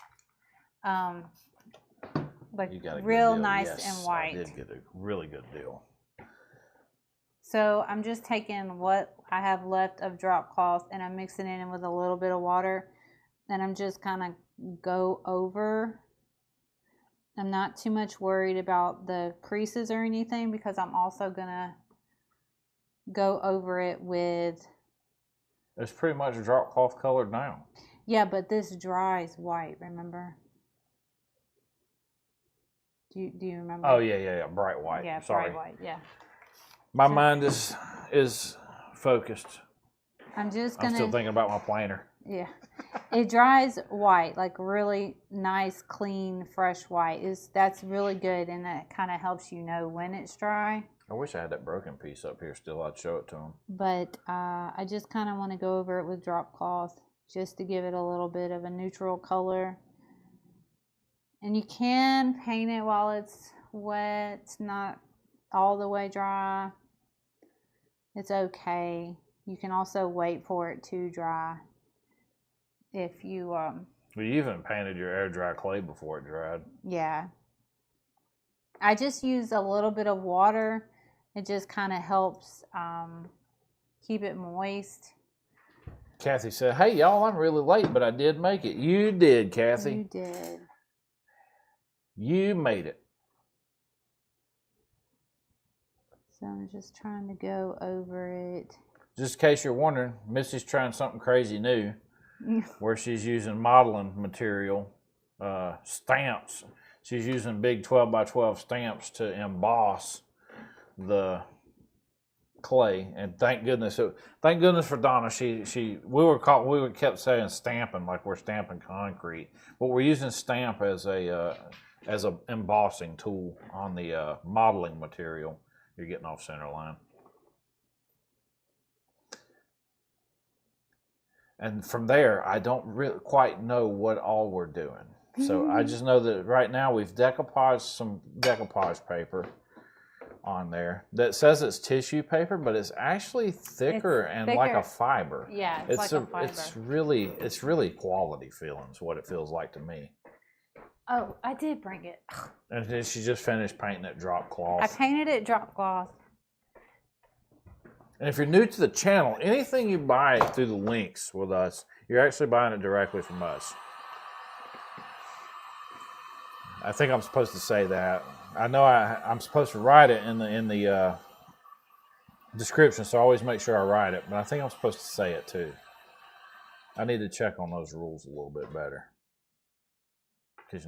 Like real nice and white. I did get a really good deal. So I'm just taking what I have left of drop cloth and I'm mixing it in with a little bit of water. And I'm just kind of go over. I'm not too much worried about the creases or anything because I'm also going to go over it with. It's pretty much drop cloth colored now. Yeah, but this dries white, remember? Do you remember? Oh, yeah. Bright white. Yeah, Sorry. bright white, yeah. My mind is focused. I'm still thinking about my planer. Yeah. It dries white, like really nice, clean, fresh white. That's really good, and that kind of helps you know when it's dry. I wish I had that broken piece up here still. I'd show it to them. But I just kind of want to go over it with drop cloth just to give it a little bit of a neutral color. And you can paint it while it's wet, not all the way dry. It's okay. You can also wait for it to dry. If you Well, you even painted your air dry clay before it dried. Yeah. I just use a little bit of water. It just kind of helps keep it moist. Kathy said, hey, y'all, I'm really late, but I did make it. You did, Kathy. You did. You made it. So I'm just trying to go over it. Just in case you're wondering, Missy's trying something crazy new where she's using modeling material, stamps. She's using big 12 by 12 stamps to emboss the clay, and thank goodness for Donna. We kept saying stamping like we're stamping concrete, but we're using stamp as a embossing tool on the modeling material. You're getting off center line. And from there, I don't really quite know what all we're doing. So I just know that right now we've decoupaged some decoupage paper on there that says it's tissue paper, but it's actually thicker and like a fiber. Yeah, it's like a fiber. It's really quality feeling is what it feels like to me. Oh, I did bring it. And then she just finished painting it drop cloth. I painted it drop cloth. And if you're new to the channel, anything you buy through the links with us, you're actually buying it directly from us. I think I'm supposed to say that. I know I'm supposed to write it in the description, so I always make sure I write it. But I think I'm supposed to say it too. I need to check on those rules a little bit better, because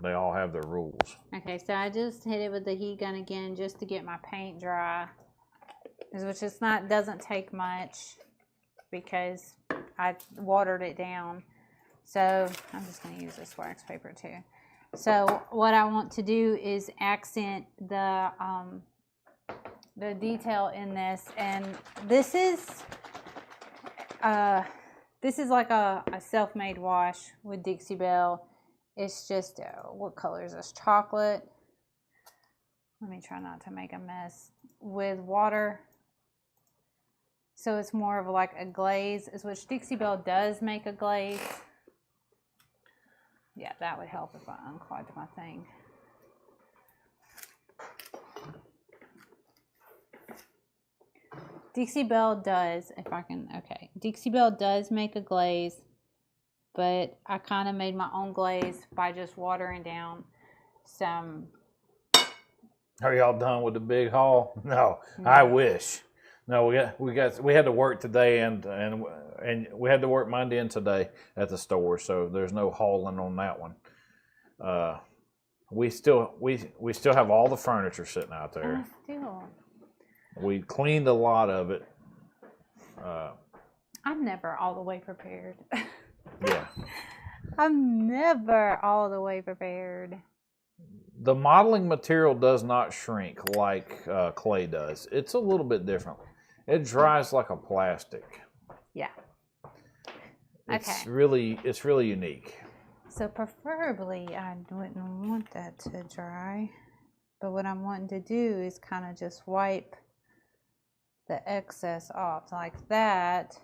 they all have their rules. Okay, so I just hit it with the heat gun again just to get my paint dry, which doesn't take much because I watered it down. So I'm just going to use this wax paper too. So what I want to do is accent the detail in this, and this is like a self-made wash with Dixie Belle. It's just what color is this? Chocolate. Let me try not to make a mess. With water, so it's more of like a glaze, which Dixie Belle does make a glaze. Yeah, that would help if I unclogged my thing. Dixie Belle does, Dixie Belle does make a glaze, but I kind of made my own glaze by just watering down some. Are y'all done with the big haul? No, I wish. No, we had to work today and we had to work Monday and today at the store, so there's no hauling on that one. We still have all the furniture sitting out there. We cleaned a lot of it. I'm never all the way prepared. Yeah. I'm never all the way prepared. The modeling material does not shrink like clay does. It's a little bit different. It dries like a plastic. Yeah. It's really unique. So preferably I wouldn't want that to dry. But what I'm wanting to do is kind of just wipe the excess off like that.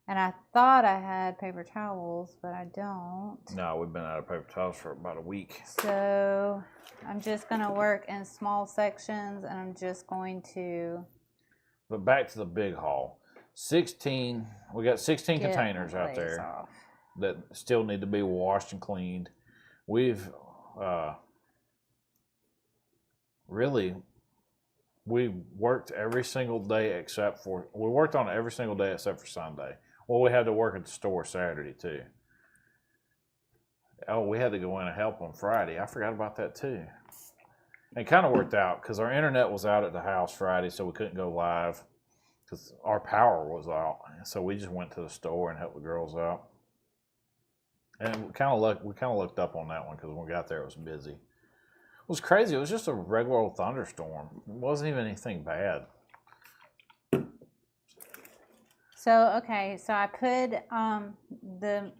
And I thought I had paper towels, but I don't. No, we've been out of paper towels for about a week. So I'm just going to work in small sections, and I'm just going to... But back to the big haul. We got 16 containers out there that still need to be washed and cleaned. We worked every single day except for Sunday. Well, we had to work at the store Saturday too. Oh, we had to go in and help on Friday. I forgot about that too. It kind of worked out because our internet was out at the house Friday, so we couldn't go live because our power was out. So we just went to the store and helped the girls out. And we kind of looked up on that one because when we got there, it was busy. It was crazy. It was just a regular old thunderstorm. It wasn't even anything bad. So I put the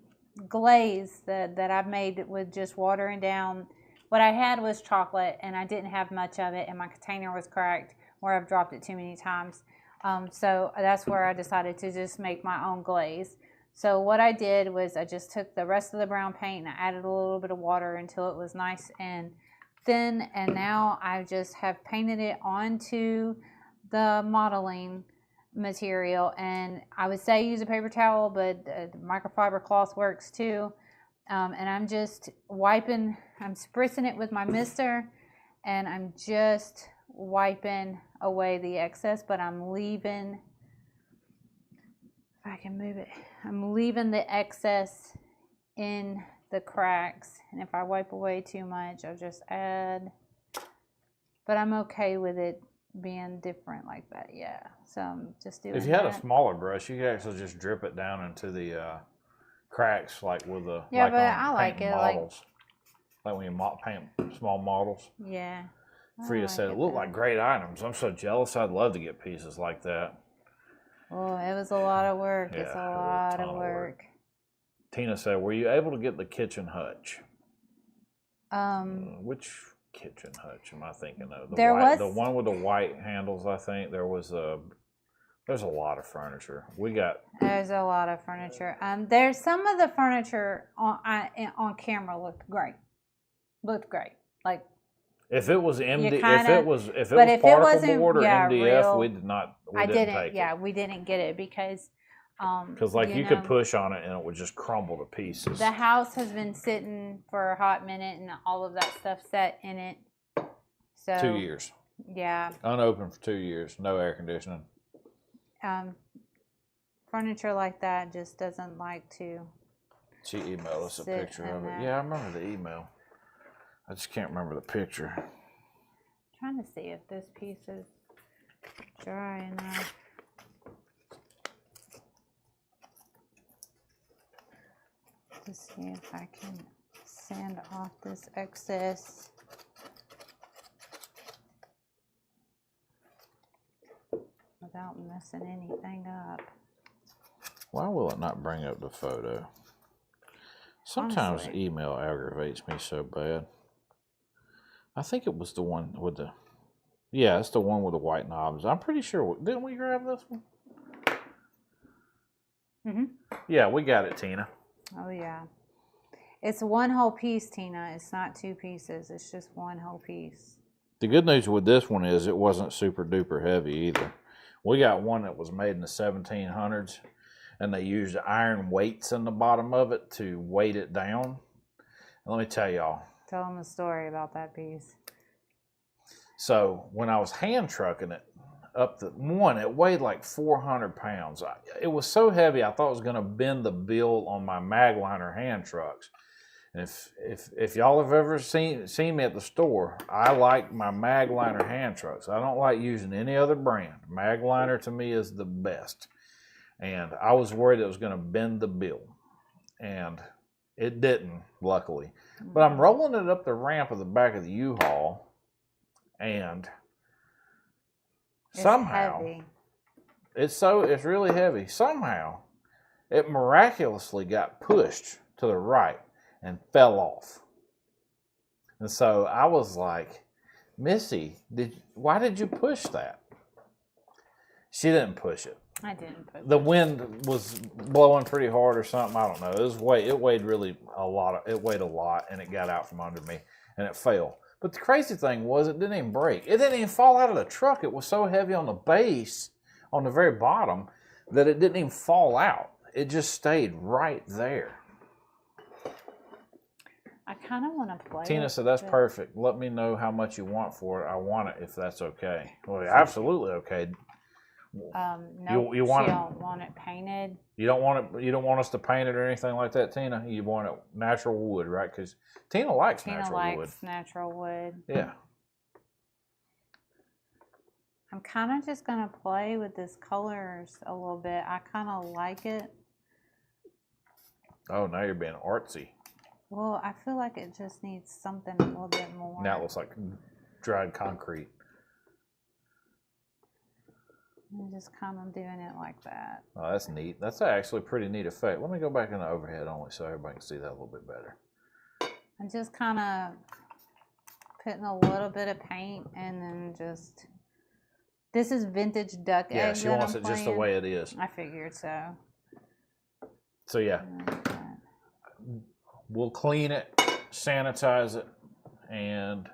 glaze that I've made with just watering down. What I had was chocolate, and I didn't have much of it, and my container was cracked where I've dropped it too many times. So that's where I decided to just make my own glaze. So what I did was I just took the rest of the brown paint and I added a little bit of water until it was nice and thin, and now I just have painted it onto the modeling material. And I would say use a paper towel, but microfiber cloth works too. And I'm just I'm spritzing it with my mister, and I'm just wiping away the excess, but I'm leaving, if I can move it, I'm leaving the excess in the cracks. And if I wipe away too much, I'll just add, but I'm okay with it being different like that. Yeah, so I'm just doing If you had a smaller brush, you could actually just drip it down into the cracks, like with the but I like it models, like when you paint small models. Yeah. Frida said it looked like great items. I'm so jealous. I'd love to get pieces like that. Oh, it was a lot of work. Yeah, It's a lot of work. Tina said, "Were you able to get the kitchen hutch?" Um, Which kitchen hutch am I thinking of? The one with the white handles. I think there's a lot of furniture. There's a lot of furniture. There's some of the furniture on camera looked great. Like if it was MD, if it was particle board or MDF, we didn't take it. We didn't get it because you could push on it and it would just crumble to pieces. The house has been sitting for a hot minute and all of that stuff set in it. So 2 years. Yeah. Unopened for 2 years. No air conditioning. Furniture like that just doesn't like to. She emailed us a picture of it. Yeah, I remember the email. I just can't remember the picture. I'm trying to see if this piece is dry enough. To see if I can sand off this excess. Without messing anything up. Why will it not bring up the photo? Sometimes Honestly. Email aggravates me so bad. I think it was the one with the... Yeah, it's the one with the white knobs. I'm pretty sure... Didn't we grab this one? Mm-hmm. Yeah, we got it, Tina. Oh, yeah. It's one whole piece, Tina. It's not two pieces. It's just one whole piece. The good news with this one is it wasn't super duper heavy either. We got one that was made in the 1700s, and they used iron weights in the bottom of it to weight it down. And let me tell y'all. Tell them a story about that piece. So when I was hand trucking it up the one, it weighed like 400 pounds. It was so heavy, I thought it was going to bend the bill on my Magliner hand trucks. And if y'all have ever seen me at the store, I like my Magliner hand trucks. I don't like using any other brand. Magliner to me is the best. And I was worried it was going to bend the bill. And it didn't, luckily. But I'm rolling it up the ramp of the back of the U-Haul, and somehow heavy. It's really heavy. Somehow it miraculously got pushed to the right and fell off. And so I was like, Missy, why did you push that? She didn't push it. I didn't push it. The wind was blowing pretty hard or something. I don't know. It weighed really a lot. It weighed a lot, and it got out from under me, and it fell. But the crazy thing was, it didn't even break. It didn't even fall out of the truck. It was so heavy on the base, on the very bottom, that it didn't even fall out. It just stayed right there. I kind of want to play. Tina said, that's perfect. Let me know how much you want for it. I want it if that's okay. Well, absolutely okay. No, you don't want it painted. You don't want us to paint it or anything like that, Tina. You want it natural wood, right? Because Tina likes natural wood. Natural wood. Yeah. I'm kind of just gonna play with this colors a little bit. I kind of like it. Oh, now you're being artsy. Well, I feel like it just needs something a little bit more. Now it looks like dried concrete. I'm just kind of doing it like that. Oh, that's neat. That's actually a pretty neat effect. Let me go back in the overhead only so everybody can see that a little bit better. I'm just kind of putting a little bit of paint and then just... This is vintage duck egg. Yeah, she wants it just the way it is. I figured so. So yeah, we'll clean it, sanitize it, and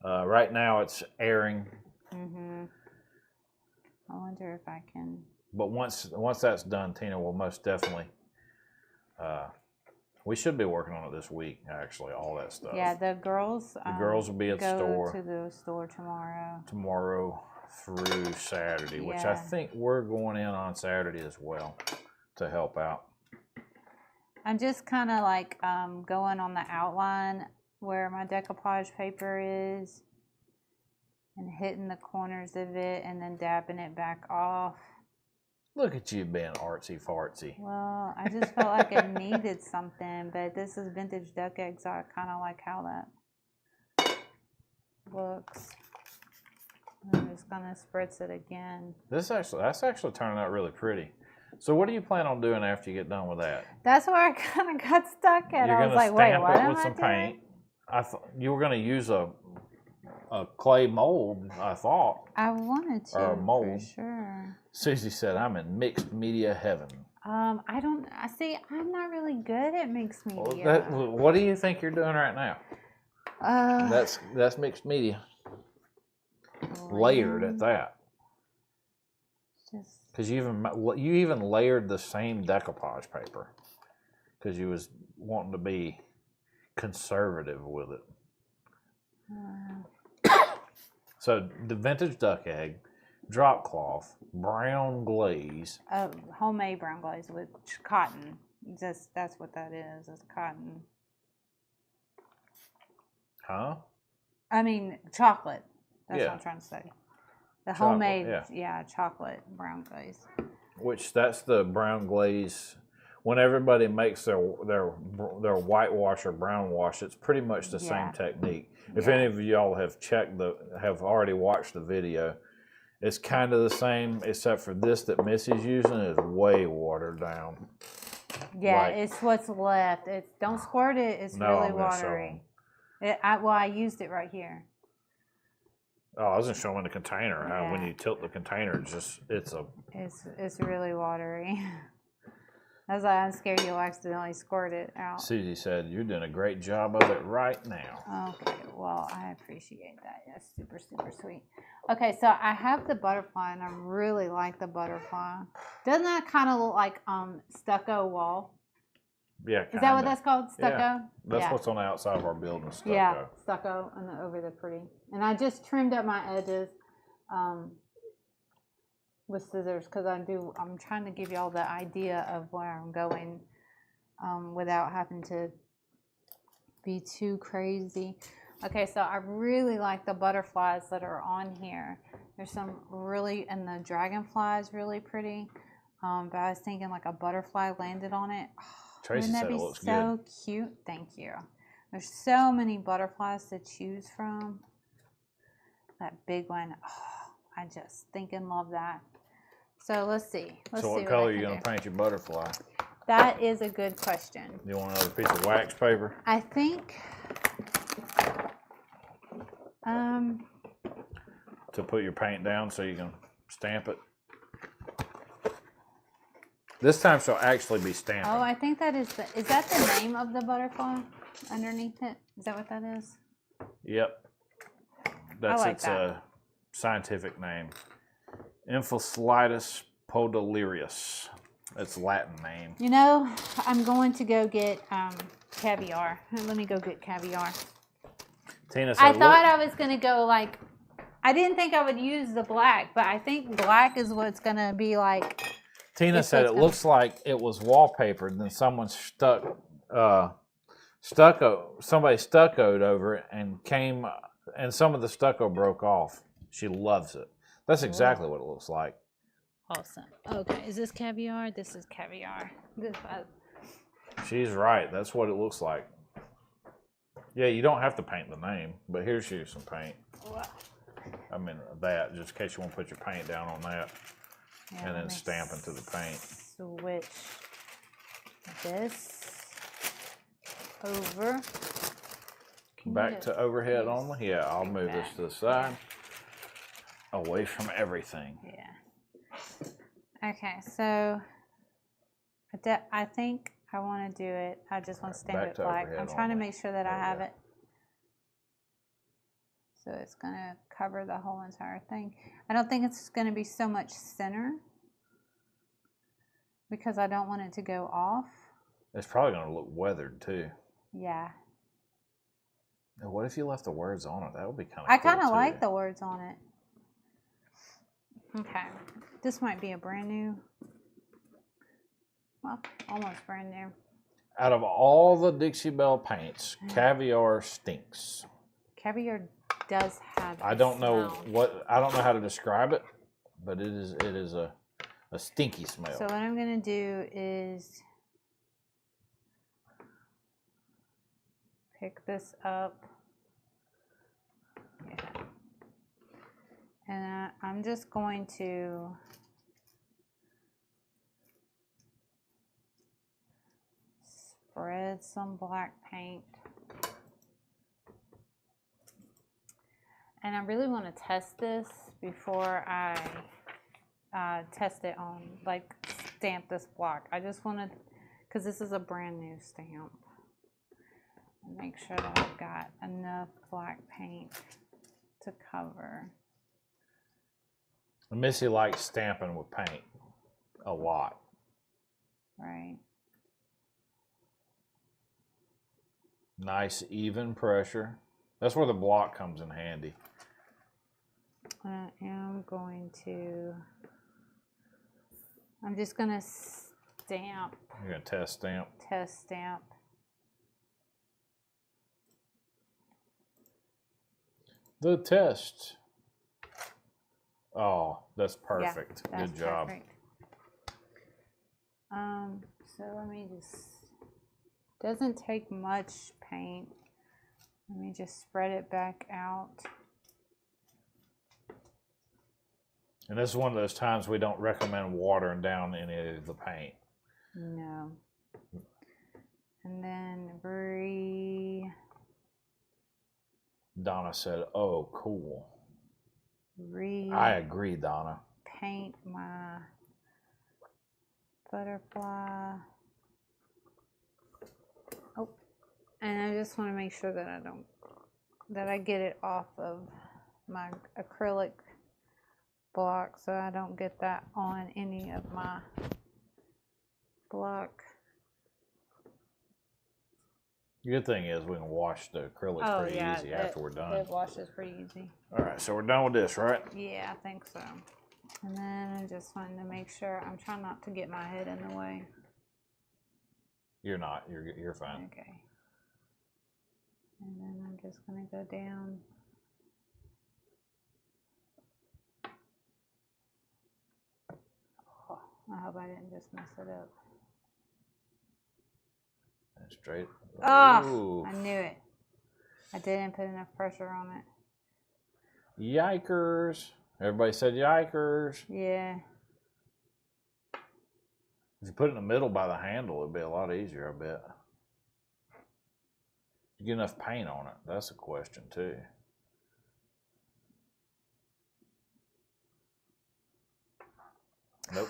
right now it's airing. Mm-hmm. I wonder if I can. But once that's done, Tina will most definitely We should be working on it this week, actually, all that stuff. Yeah, the girls. The girls will be at the store. Go to the store tomorrow. Tomorrow through Saturday, which I think we're going in on Saturday as well to help out. I'm just kind of like going on the outline where my decoupage paper is and hitting the corners of it and then dabbing it back off. Look at you being artsy fartsy. Well, I just felt like it needed something, but this is vintage duck eggs, so I kind of like how that looks. I'm just gonna spritz it again. That's actually turning out really pretty. So what do you plan on doing after you get done with that? That's where I kind of got stuck at. You're I was like, wait, what am I doing? Paint. I thought you were gonna use a clay mold. I thought. I wanted to. Or a mold. For sure. Susie said, "I'm in mixed media heaven." I don't. I see. I'm not really good at mixed media. What do you think you're doing right now? That's mixed media. Layered at that. Because you even layered the same decoupage paper. Because you was wanting to be conservative with it. So the vintage duck egg, drop cloth, brown glaze. Homemade brown glaze with cotton. That's what that is. It's cotton. Huh? I mean chocolate. That's what I'm trying to say. The homemade, chocolate brown glaze. Which that's the brown glaze. When everybody makes their whitewash or brown wash, it's pretty much the same technique. If any of y'all have have already watched the video, it's kind of the same, except for this that Missy's using is way watered down. Yeah, it's what's left. Don't squirt it. It's really watery. I used it right here. Oh, I wasn't showing the container. How when you tilt the container, it's really watery. That's why I'm scared you'll accidentally squirt it out. Susie said, "You're doing a great job of it right now." Okay, well, I appreciate that. That's super, super sweet. Okay, so I have the butterfly, and I really like the butterfly. Doesn't that kind of look like stucco wall? Yeah, kinda. Is that what that's called? Stucco? Yeah. That's what's on the outside of our building, stucco. Yeah, stucco and over the pretty. And I just trimmed up my edges with scissors because I'm trying to give y'all the idea of where I'm going without having to be too crazy. Okay, so I really like the butterflies that are on here. There's some really, and the dragonfly is really pretty. But I was thinking like a butterfly landed on it. Tracy Wouldn't that be so cute? Thank you. There's so many butterflies to choose from. That big one, I just think and love that. So let's see. So what color are you going to paint your butterfly? That is a good question. You want another piece of wax paper? I think to put your paint down so you can stamp it. This time she'll actually be stamping. Oh, I think that is that the name of the butterfly underneath it? Is that what that is? Yep. That's its scientific name. Infusullitis podalirius. It's Latin name. You know, I'm going to go get caviar. Let me go get caviar. Tina said, I thought I was going to go like, I didn't think I would use the black, but I think black is what's going to be like. Tina said it looks like it was wallpapered, then someone somebody stuccoed over it and some of the stucco broke off. She loves it. That's exactly what it looks like. Awesome. Okay, is this caviar? This is caviar. She's right. That's what it looks like. Yeah, you don't have to paint the name, but here's you some paint. I mean that, just in case you want to put your paint down on that. Yeah, and then stamp into the paint. Switch this over. Back to overhead only? Yeah, I'll move this to the side. Away from everything. Yeah. Okay, so I think I want to do it. I just want to stamp it black. I'm trying to make sure that I have it. So it's going to cover the whole entire thing. I don't think it's going to be so much center because I don't want it to go off. It's probably going to look weathered too. Yeah. Now, what if you left the words on it? That would be kind of I cool kind of too. like the words on it. Okay. This might be a brand new. Well, almost brand new. Out of all the Dixie Belle paints, Caviar stinks. Caviar does have. I don't know smell. I don't know how to describe it, but it is a stinky smell. So what I'm gonna do is pick this up. Yeah. And I'm just going to spread some black paint. And I really want to test this before I test it on, like, stamp this block. I just want to, because this is a brand new stamp, make sure that I've got enough black paint to cover. Missy likes stamping with paint a lot. Right. Nice even pressure. That's where the block comes in handy. I am going to, I'm just going to stamp. You're going to test stamp. Test stamp. The test. Oh, that's perfect. Yeah, that's good job. Perfect. So let me just, doesn't take much paint. Let me just spread it back out. And this is one of those times we don't recommend watering down any of the paint. No. And then Donna said, "Oh, cool." I agree, Donna. Paint my butterfly. Oh, and I just want to make sure that I get it off of my acrylic block so I don't get that on any of my block. The good thing is we can wash the acrylic pretty easy after we're done. It washes pretty easy. All right, so we're done with this, right? Yeah, I think so. And then I just wanted to make sure, I'm trying not to get my head in the way. You're not. You're fine. Okay. And then I'm just going to go down. Oh, I hope I didn't just mess it up. And straight. Oh, I knew it. I didn't put enough pressure on it. Yikers. Everybody said yikers. Yeah. If you put it in the middle by the handle, it'd be a lot easier, I bet. You get enough paint on it? That's a question, too. Nope.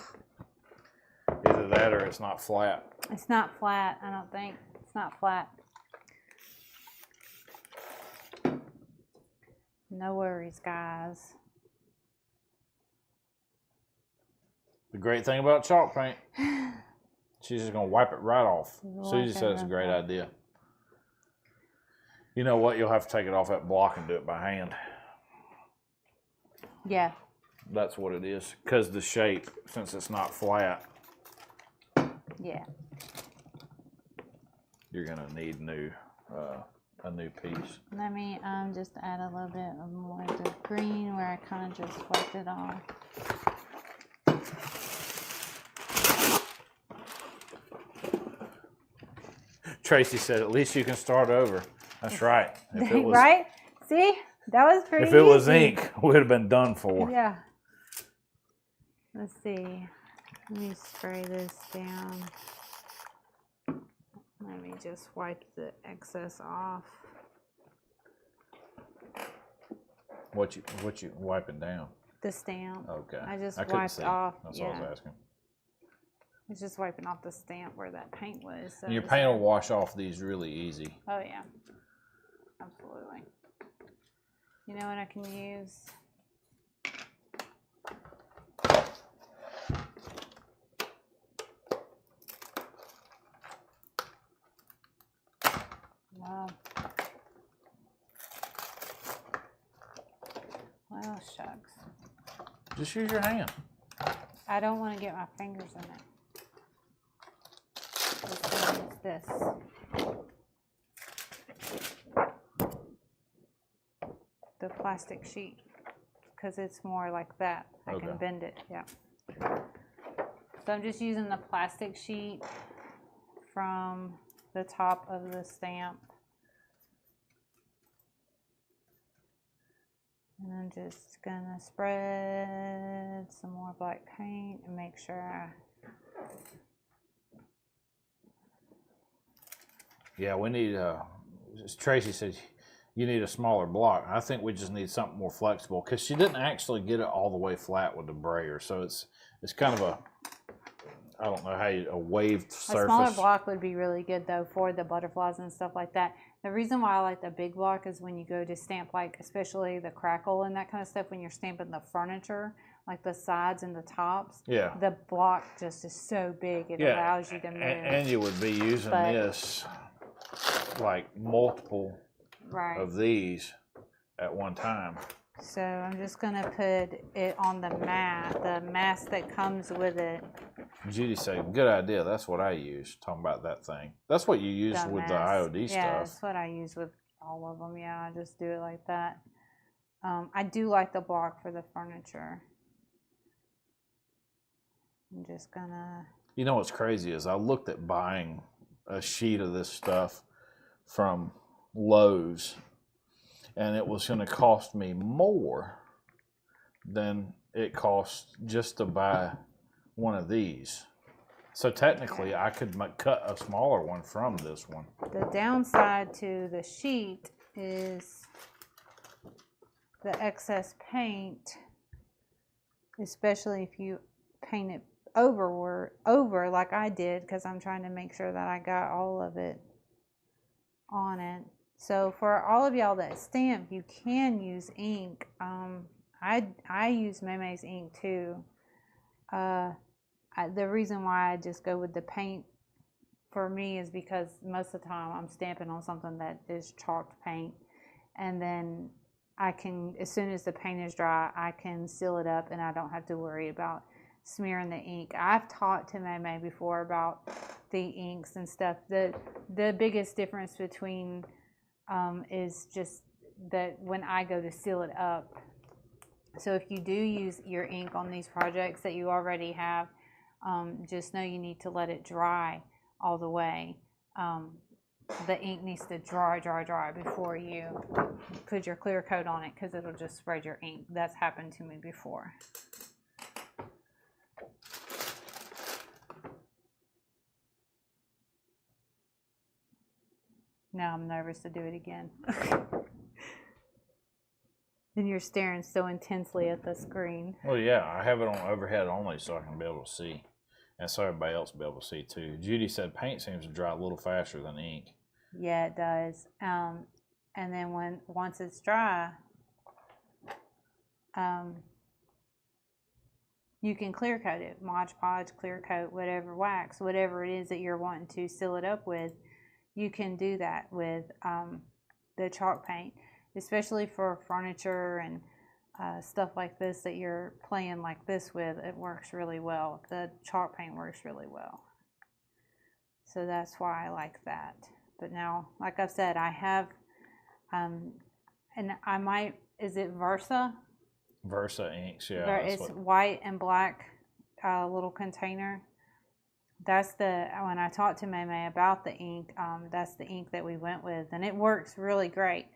Either that or it's not flat. It's not flat, I don't think. It's not flat. No worries, guys. The great thing about chalk paint, she's just going to wipe it right off. Susie said it's a great idea. You know what? You'll have to take it off that block and do it by hand. Yeah. That's what it is. Because the shape, since it's not flat. Yeah. You're going to need a new piece. Let me just add a little bit of more of the green where I kind of just wiped it off. Tracy said, at least you can start over. That's right. If it was, right? See? That was pretty if it was easy. ink, we would have been done for. Yeah. Let's see. Let me spray this down. Let me just wipe the excess off. What you wiping down? The stamp. Okay. I just couldn't wiped see. off. That's yeah. what I was asking. I was just wiping off the stamp where that paint was. So And your paint will wash off these really easy. Oh yeah. Absolutely. You know what I can use? Wow. Well, shucks. Just use your hand. I don't want to get my fingers in it. Let's use this. The plastic sheet, because it's more like that. I can bend it, yeah. So I'm just using the plastic sheet from the top of the stamp. And I'm just gonna spread some more black paint and make sure Yeah, we need, as Tracy said, you need a smaller block. I think we just need something more flexible because she didn't actually get it all the way flat with the brayer. So it's kind of I don't know a waved surface. A smaller block would be really good though for the butterflies and stuff like that. The reason why I like the big block is when you go to stamp, like especially the crackle and that kind of stuff, when you're stamping the furniture, like the sides and the tops. Yeah. The block just is so big, it allows you to move. And you would be using this like multiple of these at one time. So I'm just gonna put it on the mask that comes with it. Judy said, good idea. That's what I use. Talking about that thing. That's what you use with the IOD stuff. Yeah, that's what I use with all of them. Yeah, I just do it like that. I do like the block for the furniture. I'm just gonna... You know what's crazy is I looked at buying a sheet of this stuff from Lowe's, and it was going to cost me more than it costs just to buy one of these. So technically, I could cut a smaller one from this one. The downside to the sheet is the excess paint, especially if you paint it over like I did, because I'm trying to make sure that I got all of it on it. So for all of y'all that stamp, you can use ink. I use Meme's ink too. The reason why I just go with the paint for me is because most of the time I'm stamping on something that is chalked paint, and then I can, as soon as the paint is dry, I can seal it up and I don't have to worry about smearing the ink. I've talked to Meme before about the inks and stuff. The biggest difference between is just that when I go to seal it up. So if you do use your ink on these projects that you already have, just know you need to let it dry all the way. The ink needs to dry before you put your clear coat on it, because it'll just spread your ink. That's happened to me before. Now I'm nervous to do it again. And you're staring so intensely at the screen. Well, yeah, I have it on overhead only so I can be able to see. And so everybody else will be able to see too. Judy said paint seems to dry a little faster than ink. Yeah, it does. And then once it's dry, you can clear coat it. Mod Podge, clear coat, whatever, wax, whatever it is that you're wanting to seal it up with. You can do that with the chalk paint, especially for furniture and stuff like this that you're playing like this with. It works really well. The chalk paint works really well. So that's why I like that. But now, like I've said, I have, and I might, is it Versa? Versa inks, yeah. It's white and black little container. That's when I talked to Meme about the ink, that's the ink that we went with, and it works really great.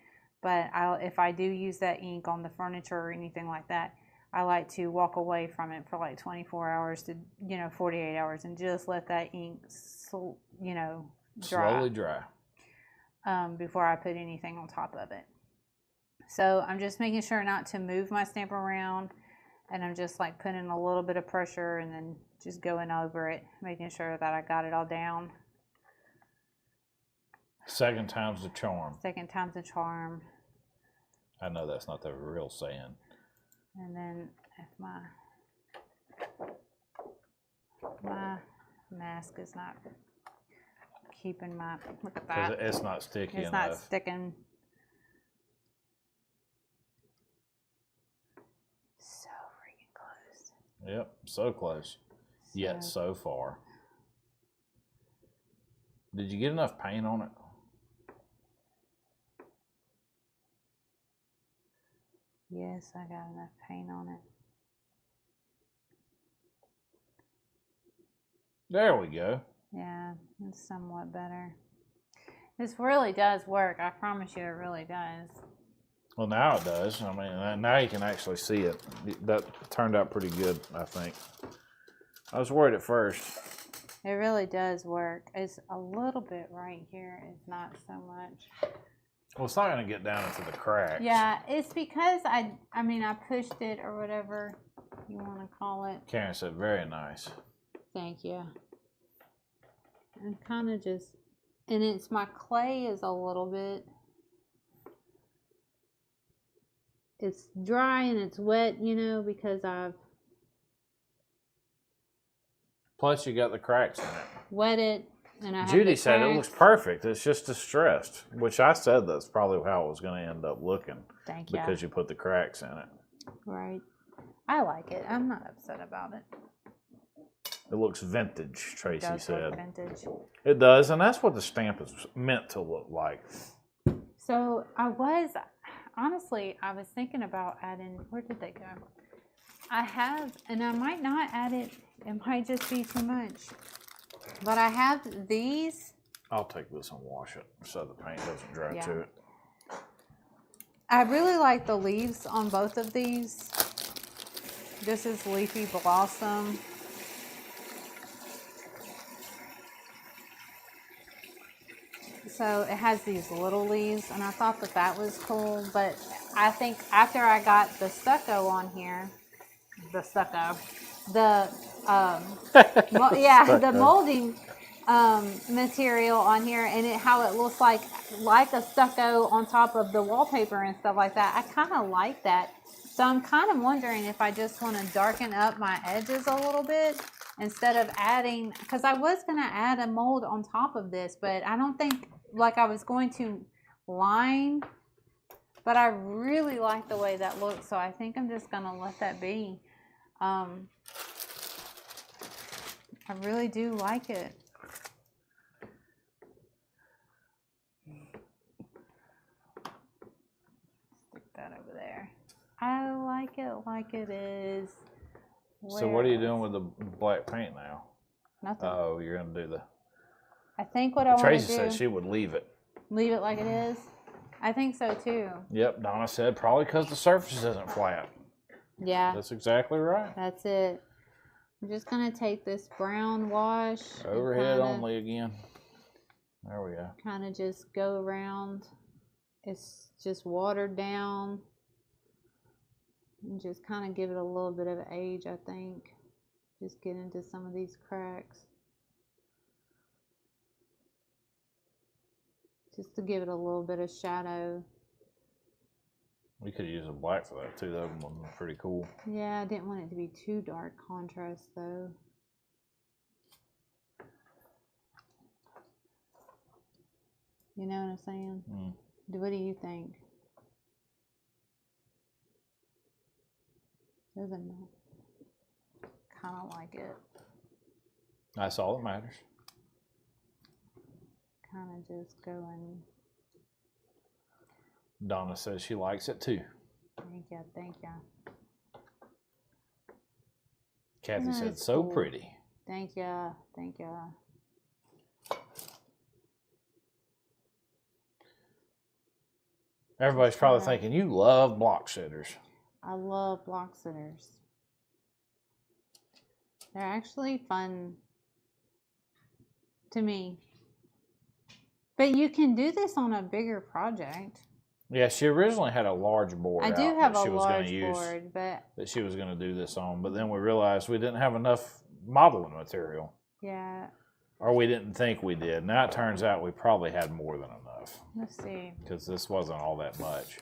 But if I do use that ink on the furniture or anything like that, I like to walk away from it for like 24 hours to 48 hours and just let that ink slowly dry before I put anything on top of it. So I'm just making sure not to move my stamp around, and I'm just like putting a little bit of pressure and then just going over it, making sure that I got it all down. Second time's the charm. Second time's the charm. I know that's not the real saying. And then if my mask is not keeping my, look at Because that. it's not sticky It's enough. not sticking. So freaking close. Yep, so close. Yet so far. Did you get enough paint on it? Yes, I got enough paint on it. There we go. Yeah, it's somewhat better. This really does work. I promise you it really does. Well, now it does. I mean, now you can actually see it. That turned out pretty good, I think. I was worried at first. It really does work. It's a little bit right here. It's not so much. Well, it's not going to get down into the cracks. Yeah, it's because I pushed it or whatever you want to call it. Karen said, very nice. Thank you. And kind of just, and it's my clay is a little bit, it's dry and it's wet, you know, because I've Plus, you got the cracks in it. wet it. And I have Judy the said it cracks. looks perfect. It's just distressed, which I said that's probably how it was going to end up looking. Thank you. Because you put the cracks in it. Right. I like it. I'm not upset about it. It looks vintage, Tracy It does said. look vintage. It does, and that's what the stamp is meant to look like. So I was thinking about adding, where did they go? I have, and I might not add it. It might just be too much. But I have these. I'll take this and wash it so the paint doesn't dry to it. I really like the leaves on both of these. This is Leafy Blossom. So it has these little leaves, and I thought that that was cool. But I think after I got the stucco on here, the molding material on here, and how it looks like a stucco on top of the wallpaper and stuff like that. I kind of like that. So I'm kind of wondering if I just want to darken up my edges a little bit instead of adding, because I was going to add a mold on top of this, but I don't think like I was going to line, but I really like the way that looks. So I think I'm just going to let that be. I really do like it. Stick that over there. I like it is. So what are you doing with the black paint now? Nothing. Oh, you're going to do the... I think what I want to do... Tracy said she would leave it. Leave it like it is? I think so too. Yep, Donna said probably because the surface isn't flat. Yeah. That's exactly right. That's it. I'm just going to take this brown wash. Overhead only again. There we go. Kind of just go around. It's just watered down. And just kind of give it a little bit of age, I think. Just get into some of these cracks. Just to give it a little bit of shadow. We could use a black for that too. That would be pretty cool. Yeah, I didn't want it to be too dark contrast though. You know what I'm saying? Mm. What do you think? Doesn't matter. Kind of like it. That's all that matters. Kind of just going. Donna says she likes it too. Thank you, thank you. Kathy Isn't said, it so cool? pretty. Thank you, thank you. Everybody's probably thinking, you love block sitters. I love block sitters. They're actually fun to me. But you can do this on a bigger project. Yeah, she originally had a large board I do out have that a she was going large to use, board, but that she was going to do this on, but then we realized we didn't have enough modeling material, yeah. or we didn't think we did. Now it turns out we probably had more than enough Let's see. because this wasn't all that much.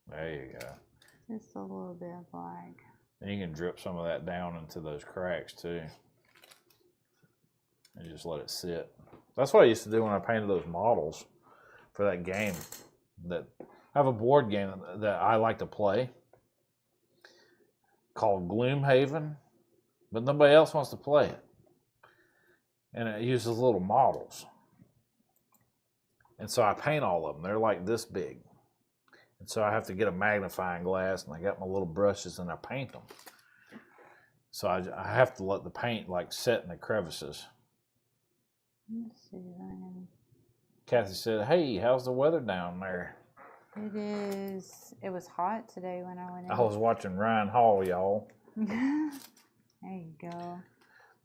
There you go. Just a little bit of black. And you can drip some of that down into those cracks too. and just let it sit. That's what I used to do when I painted those models for that game. That I have a board game that I like to play called Gloomhaven, but nobody else wants to play it. And it uses little models. And so I paint all of them. They're like this big. And so I have to get a magnifying glass, and I got my little brushes, and I paint them. So I have to let the paint like set in the crevices. Let's see if I can... Kathy said, "Hey, how's the weather down there?" It is. It was hot today when I went in. I was watching Ryan Hall, y'all. There you go.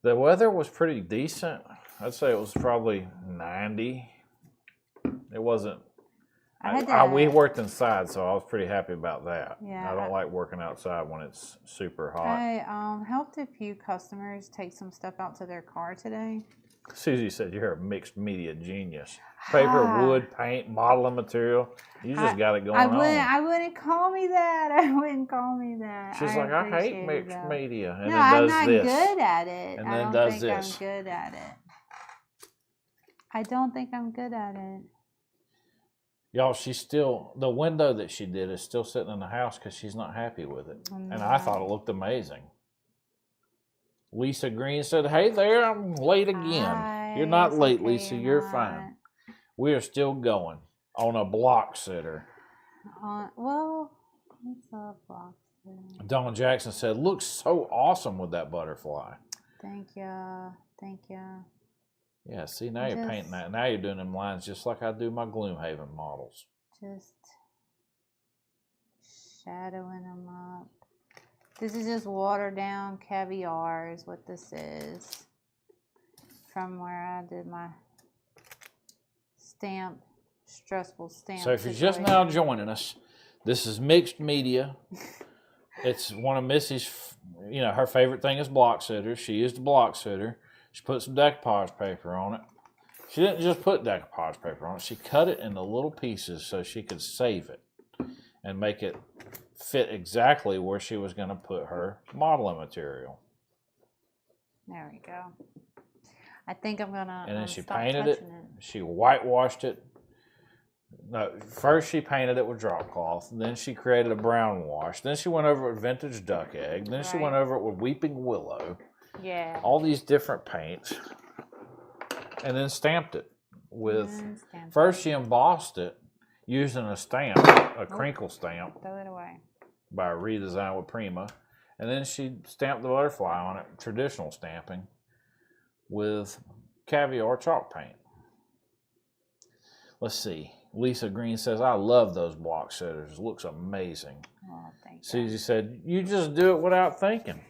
The weather was pretty decent. I'd say it was probably 90. It wasn't. We worked inside, so I was pretty happy about that. Yeah, I don't like working outside when it's super hot. I helped a few customers take some stuff out to their car today. Susie said you're a mixed media genius. Paper, wood, paint, modeling material. You just got it going on. I wouldn't call me that. I wouldn't call me that. She's like, I hate mixed media. And no, then I'm does not this. good at it. And I then don't does think this. I'm good at it. I don't think I'm good at it. Y'all, the window that she did is still sitting in the house because she's not happy with it. And I thought it looked amazing. Lisa Green said, "Hey there, I'm late again." Hi, You're not late, okay, Lisa. You're fine. We are still going on a block sitter. Well, what's a block sitter? Dawn Jackson said, "Looks so awesome with that butterfly." Thank you. Thank you. Yeah, see, now you're painting that. Now you're doing them lines just like I do my Gloomhaven models. Just shadowing them up. This is just watered down caviar is what this is. From where I did my stressful stamp. So if you're just now joining us, this is mixed media. It's one of Missy's, her favorite thing is block sitters. She used a block sitter. She put some decoupage paper on it. She didn't just put decoupage paper on it. She cut it into little pieces so she could save it and make it fit exactly where she was going to put her modeling material. There we go. I think I'm going to And then she painted it. She whitewashed it. No, first she painted it with drop cloth. Then she created a brown wash. Then she went over it with vintage duck egg. Then she went over it with weeping willow. Yeah. All these different paints. And then stamped it with... First she embossed it using a stamp, a crinkle stamp. Throw it away. By Redesign with Prima. And then she stamped the butterfly on it, traditional stamping, with caviar chalk paint. Let's see. Lisa Green says, "I love those block sitters. It looks amazing." Oh, thank you. Susie said, "You just do it without thinking."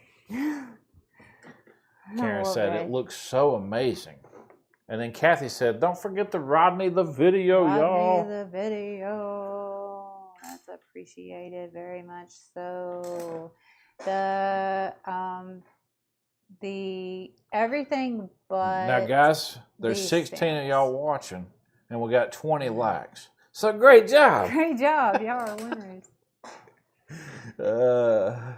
Karen said, "It looks so amazing." And then Kathy said, "Don't forget to Rodney the video, y'all." Rodney the video. That's appreciated very much so. The everything but... Now, guys, there's 16 of y'all watching, and we got 20 likes. So, great job. Great job. Y'all are winners.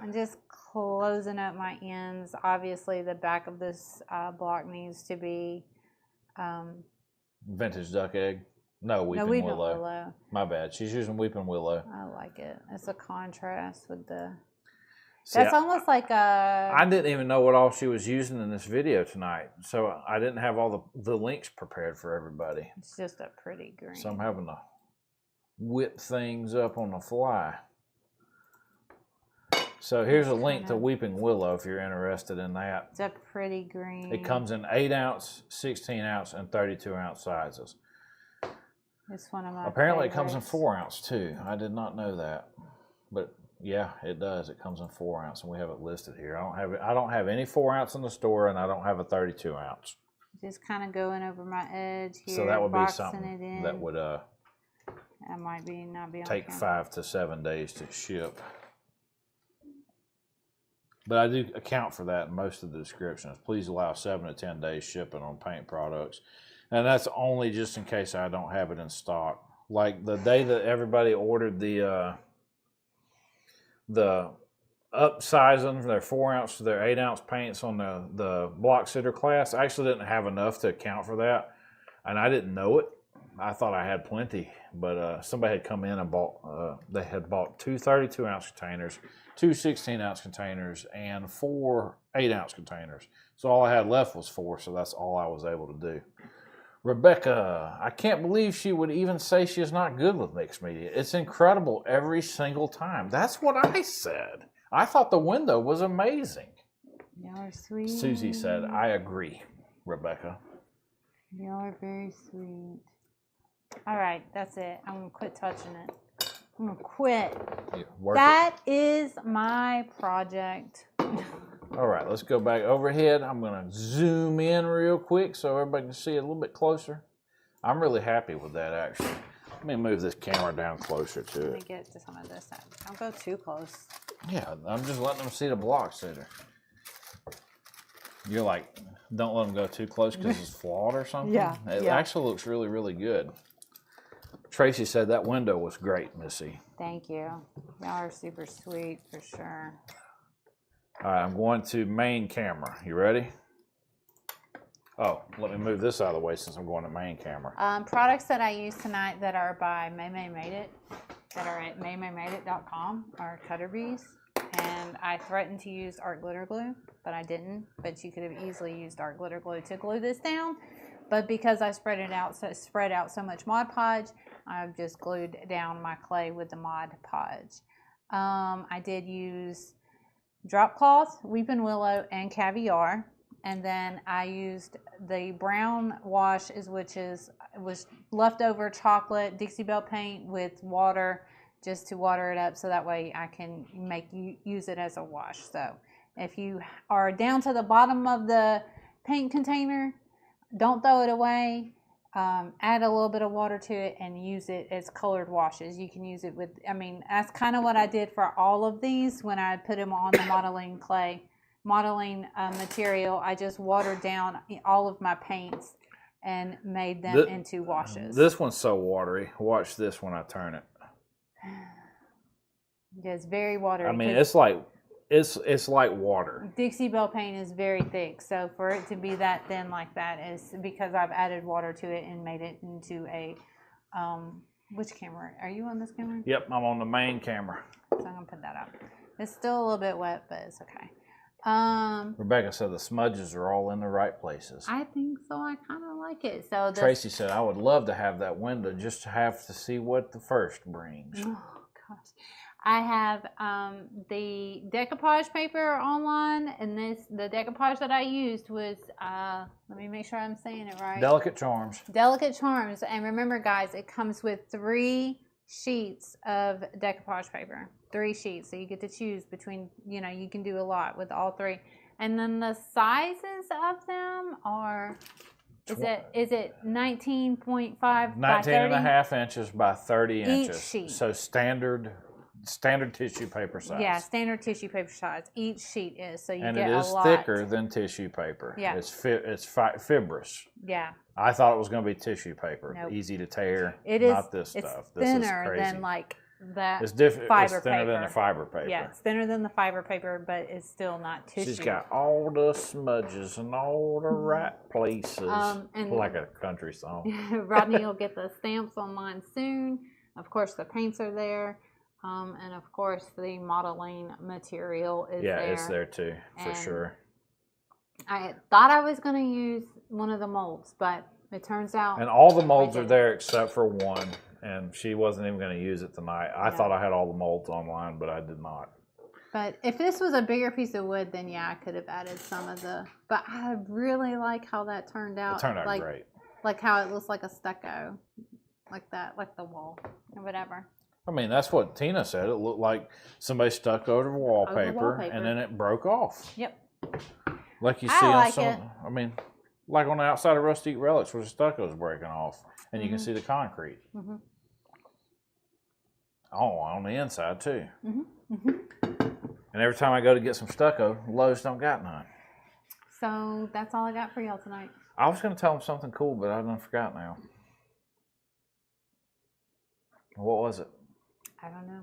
I'm just closing up my ends. Obviously, the back of this block needs to be... vintage duck egg. No, weeping willow. My bad. She's using weeping willow. I like it. It's a contrast with the... That's almost like a... I didn't even know what all she was using in this video tonight, so I didn't have all the links prepared for everybody. It's just a pretty green. So I'm having to whip things up on the fly. So here's a link to Weeping Willow if you're interested in that. It's a pretty green. It comes in 8 ounce, 16 ounce, and 32 ounce sizes. It's one of my Apparently favorites. it comes in 4 ounce too. I did not know that, but yeah, it does. It comes in 4 ounce, and we have it listed here. I don't have any 4 ounce in the store, and I don't have a 32 ounce. Just kind of going over my edge here. So that would be something that would that might not be on take camera. 5 to 7 days to ship. But I do account for that in most of the descriptions. Please allow 7 to 10 days shipping on paint products. And that's only just in case I don't have it in stock. Like the day that everybody ordered the upsizing their 4-ounce to their 8-ounce paints on the block sitter class. I actually didn't have enough to account for that, and I didn't know it. I thought I had plenty, but somebody had come in and bought. They had bought 2 32-ounce containers, 2 16-ounce containers, and 4 8-ounce containers. So all I had left was 4. So that's all I was able to do. Rebecca, I can't believe she would even say she is not good with mixed media. It's incredible every single time. That's what I said. I thought the window was amazing. Y'all are sweet. Susie said, I agree, Rebecca. Y'all are very sweet. All right, that's it. I'm going to quit touching it. I'm going to quit. That is my project. All right, let's go back overhead. I'm going to zoom in real quick so everybody can see it a little bit closer. I'm really happy with that, actually. Let me move this camera down closer to it. Let me get to some of this. Don't go too close. Yeah, I'm just letting them see the block sitter. You're like, don't let them go too close because it's flawed or something? Yeah. It actually looks really, really good. Tracy said that window was great, Missy. Thank you. Y'all are super sweet for sure. All right, I'm going to main camera. You ready? Oh, let me move this out of the way since I'm going to main camera. Products that I use tonight that are by May Made It, that are at maymaymadeit.com, are cutter bees. And I threatened to use art glitter glue, but I didn't. But you could have easily used art glitter glue to glue this down. But because I spread out so much Mod Podge, I've just glued down my clay with the Mod Podge. I did use drop cloth, weeping willow, and caviar. And then I used the brown wash, which was leftover chocolate Dixie Belle paint with water, just to water it up so that way I can use it as a wash. So if you are down to the bottom of the paint container, don't throw it away. Add a little bit of water to it and use it as colored washes. You can use it with, that's kind of what I did for all of these when I put them on the modeling material. I just watered down all of my paints and made them into washes. This one's so watery. Watch this when I turn it. It's very watery. It's like water. Dixie Belle paint is very thick, so for it to be that thin like that is because I've added water to it and made it into a which camera? Are you on this camera? Yep, I'm on the main camera. So I'm gonna put that up. It's still a little bit wet, but it's okay. Rebecca said the smudges are all in the right places. I think so. I kind of like it. So Tracy said I would love to have that window just to have to see what the first brings. Oh gosh. I have the decoupage paper online, and the decoupage that I used was, let me make sure I'm saying it right. Delicate Charms. Delicate Charms. And remember, guys, it comes with 3 sheets of decoupage paper. 3 sheets. So you get to choose between, you can do a lot with all 3. And then the sizes of them are, is it 19.5 by 30? 19 and a half inches by 30 inches. Each sheet. So standard tissue paper size. Yeah, standard tissue paper size. Each sheet is, so you and get a lot. And it is thicker than tissue paper. Yeah. It's fibrous. Yeah. I thought it was going to be tissue paper. Nope. Easy to tear. It is. Not this stuff. It's thinner this is crazy. than like that. It's different. Fiber it's thinner paper. than the fiber paper. Yeah, it's thinner than the fiber paper, but it's still not tissue. She's got all the smudges and all the right places. And like a country song. Rodney will get the stamps online soon. Of course, the paints are there. And of course, the modeling material is there. Yeah, it's there too, for sure. I thought I was going to use one of the molds, but it turns out. And all the molds are there except for one, and she wasn't even going to use it tonight. I thought I had all the molds online, but I did not. But if this was a bigger piece of wood, then yeah, I could have added some of the. But I really like how that turned out. It turned out great. Like how it looks like a stucco, like that, like the wall or whatever. That's what Tina said. It looked like somebody stuck over wallpaper, and then it broke off. Yep. Like you see on some, like on the outside of Rustic Relics where the stucco's breaking off, and you can see the concrete. Mm-hmm. Oh, on the inside too. Mm-hmm. Mm-hmm. And every time I go to get some stucco, Lowe's don't got none. So that's all I got for y'all tonight. I was going to tell them something cool, but I done forgot now. What was it? I don't know.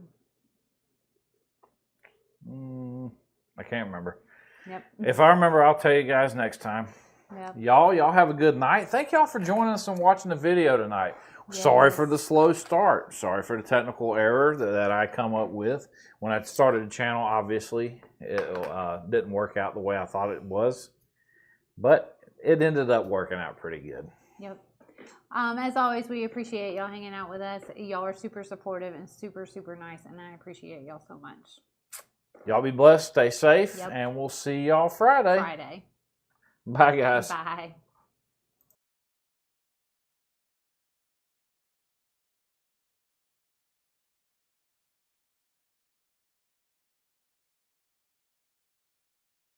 I can't remember. Yep. If I remember, I'll tell you guys next time. Yep. Y'all have a good night. Thank y'all for joining us and watching the video tonight. Yes. Sorry for the slow start. Sorry for the technical error that I come up with. When I started the channel, obviously, it didn't work out the way I thought it was. But it ended up working out pretty good. Yep. As always, we appreciate y'all hanging out with us. Y'all are super supportive and super, super nice, and I appreciate y'all so much. Y'all be blessed, stay safe, Yep. and we'll see y'all Friday. Friday. Bye, guys. Bye.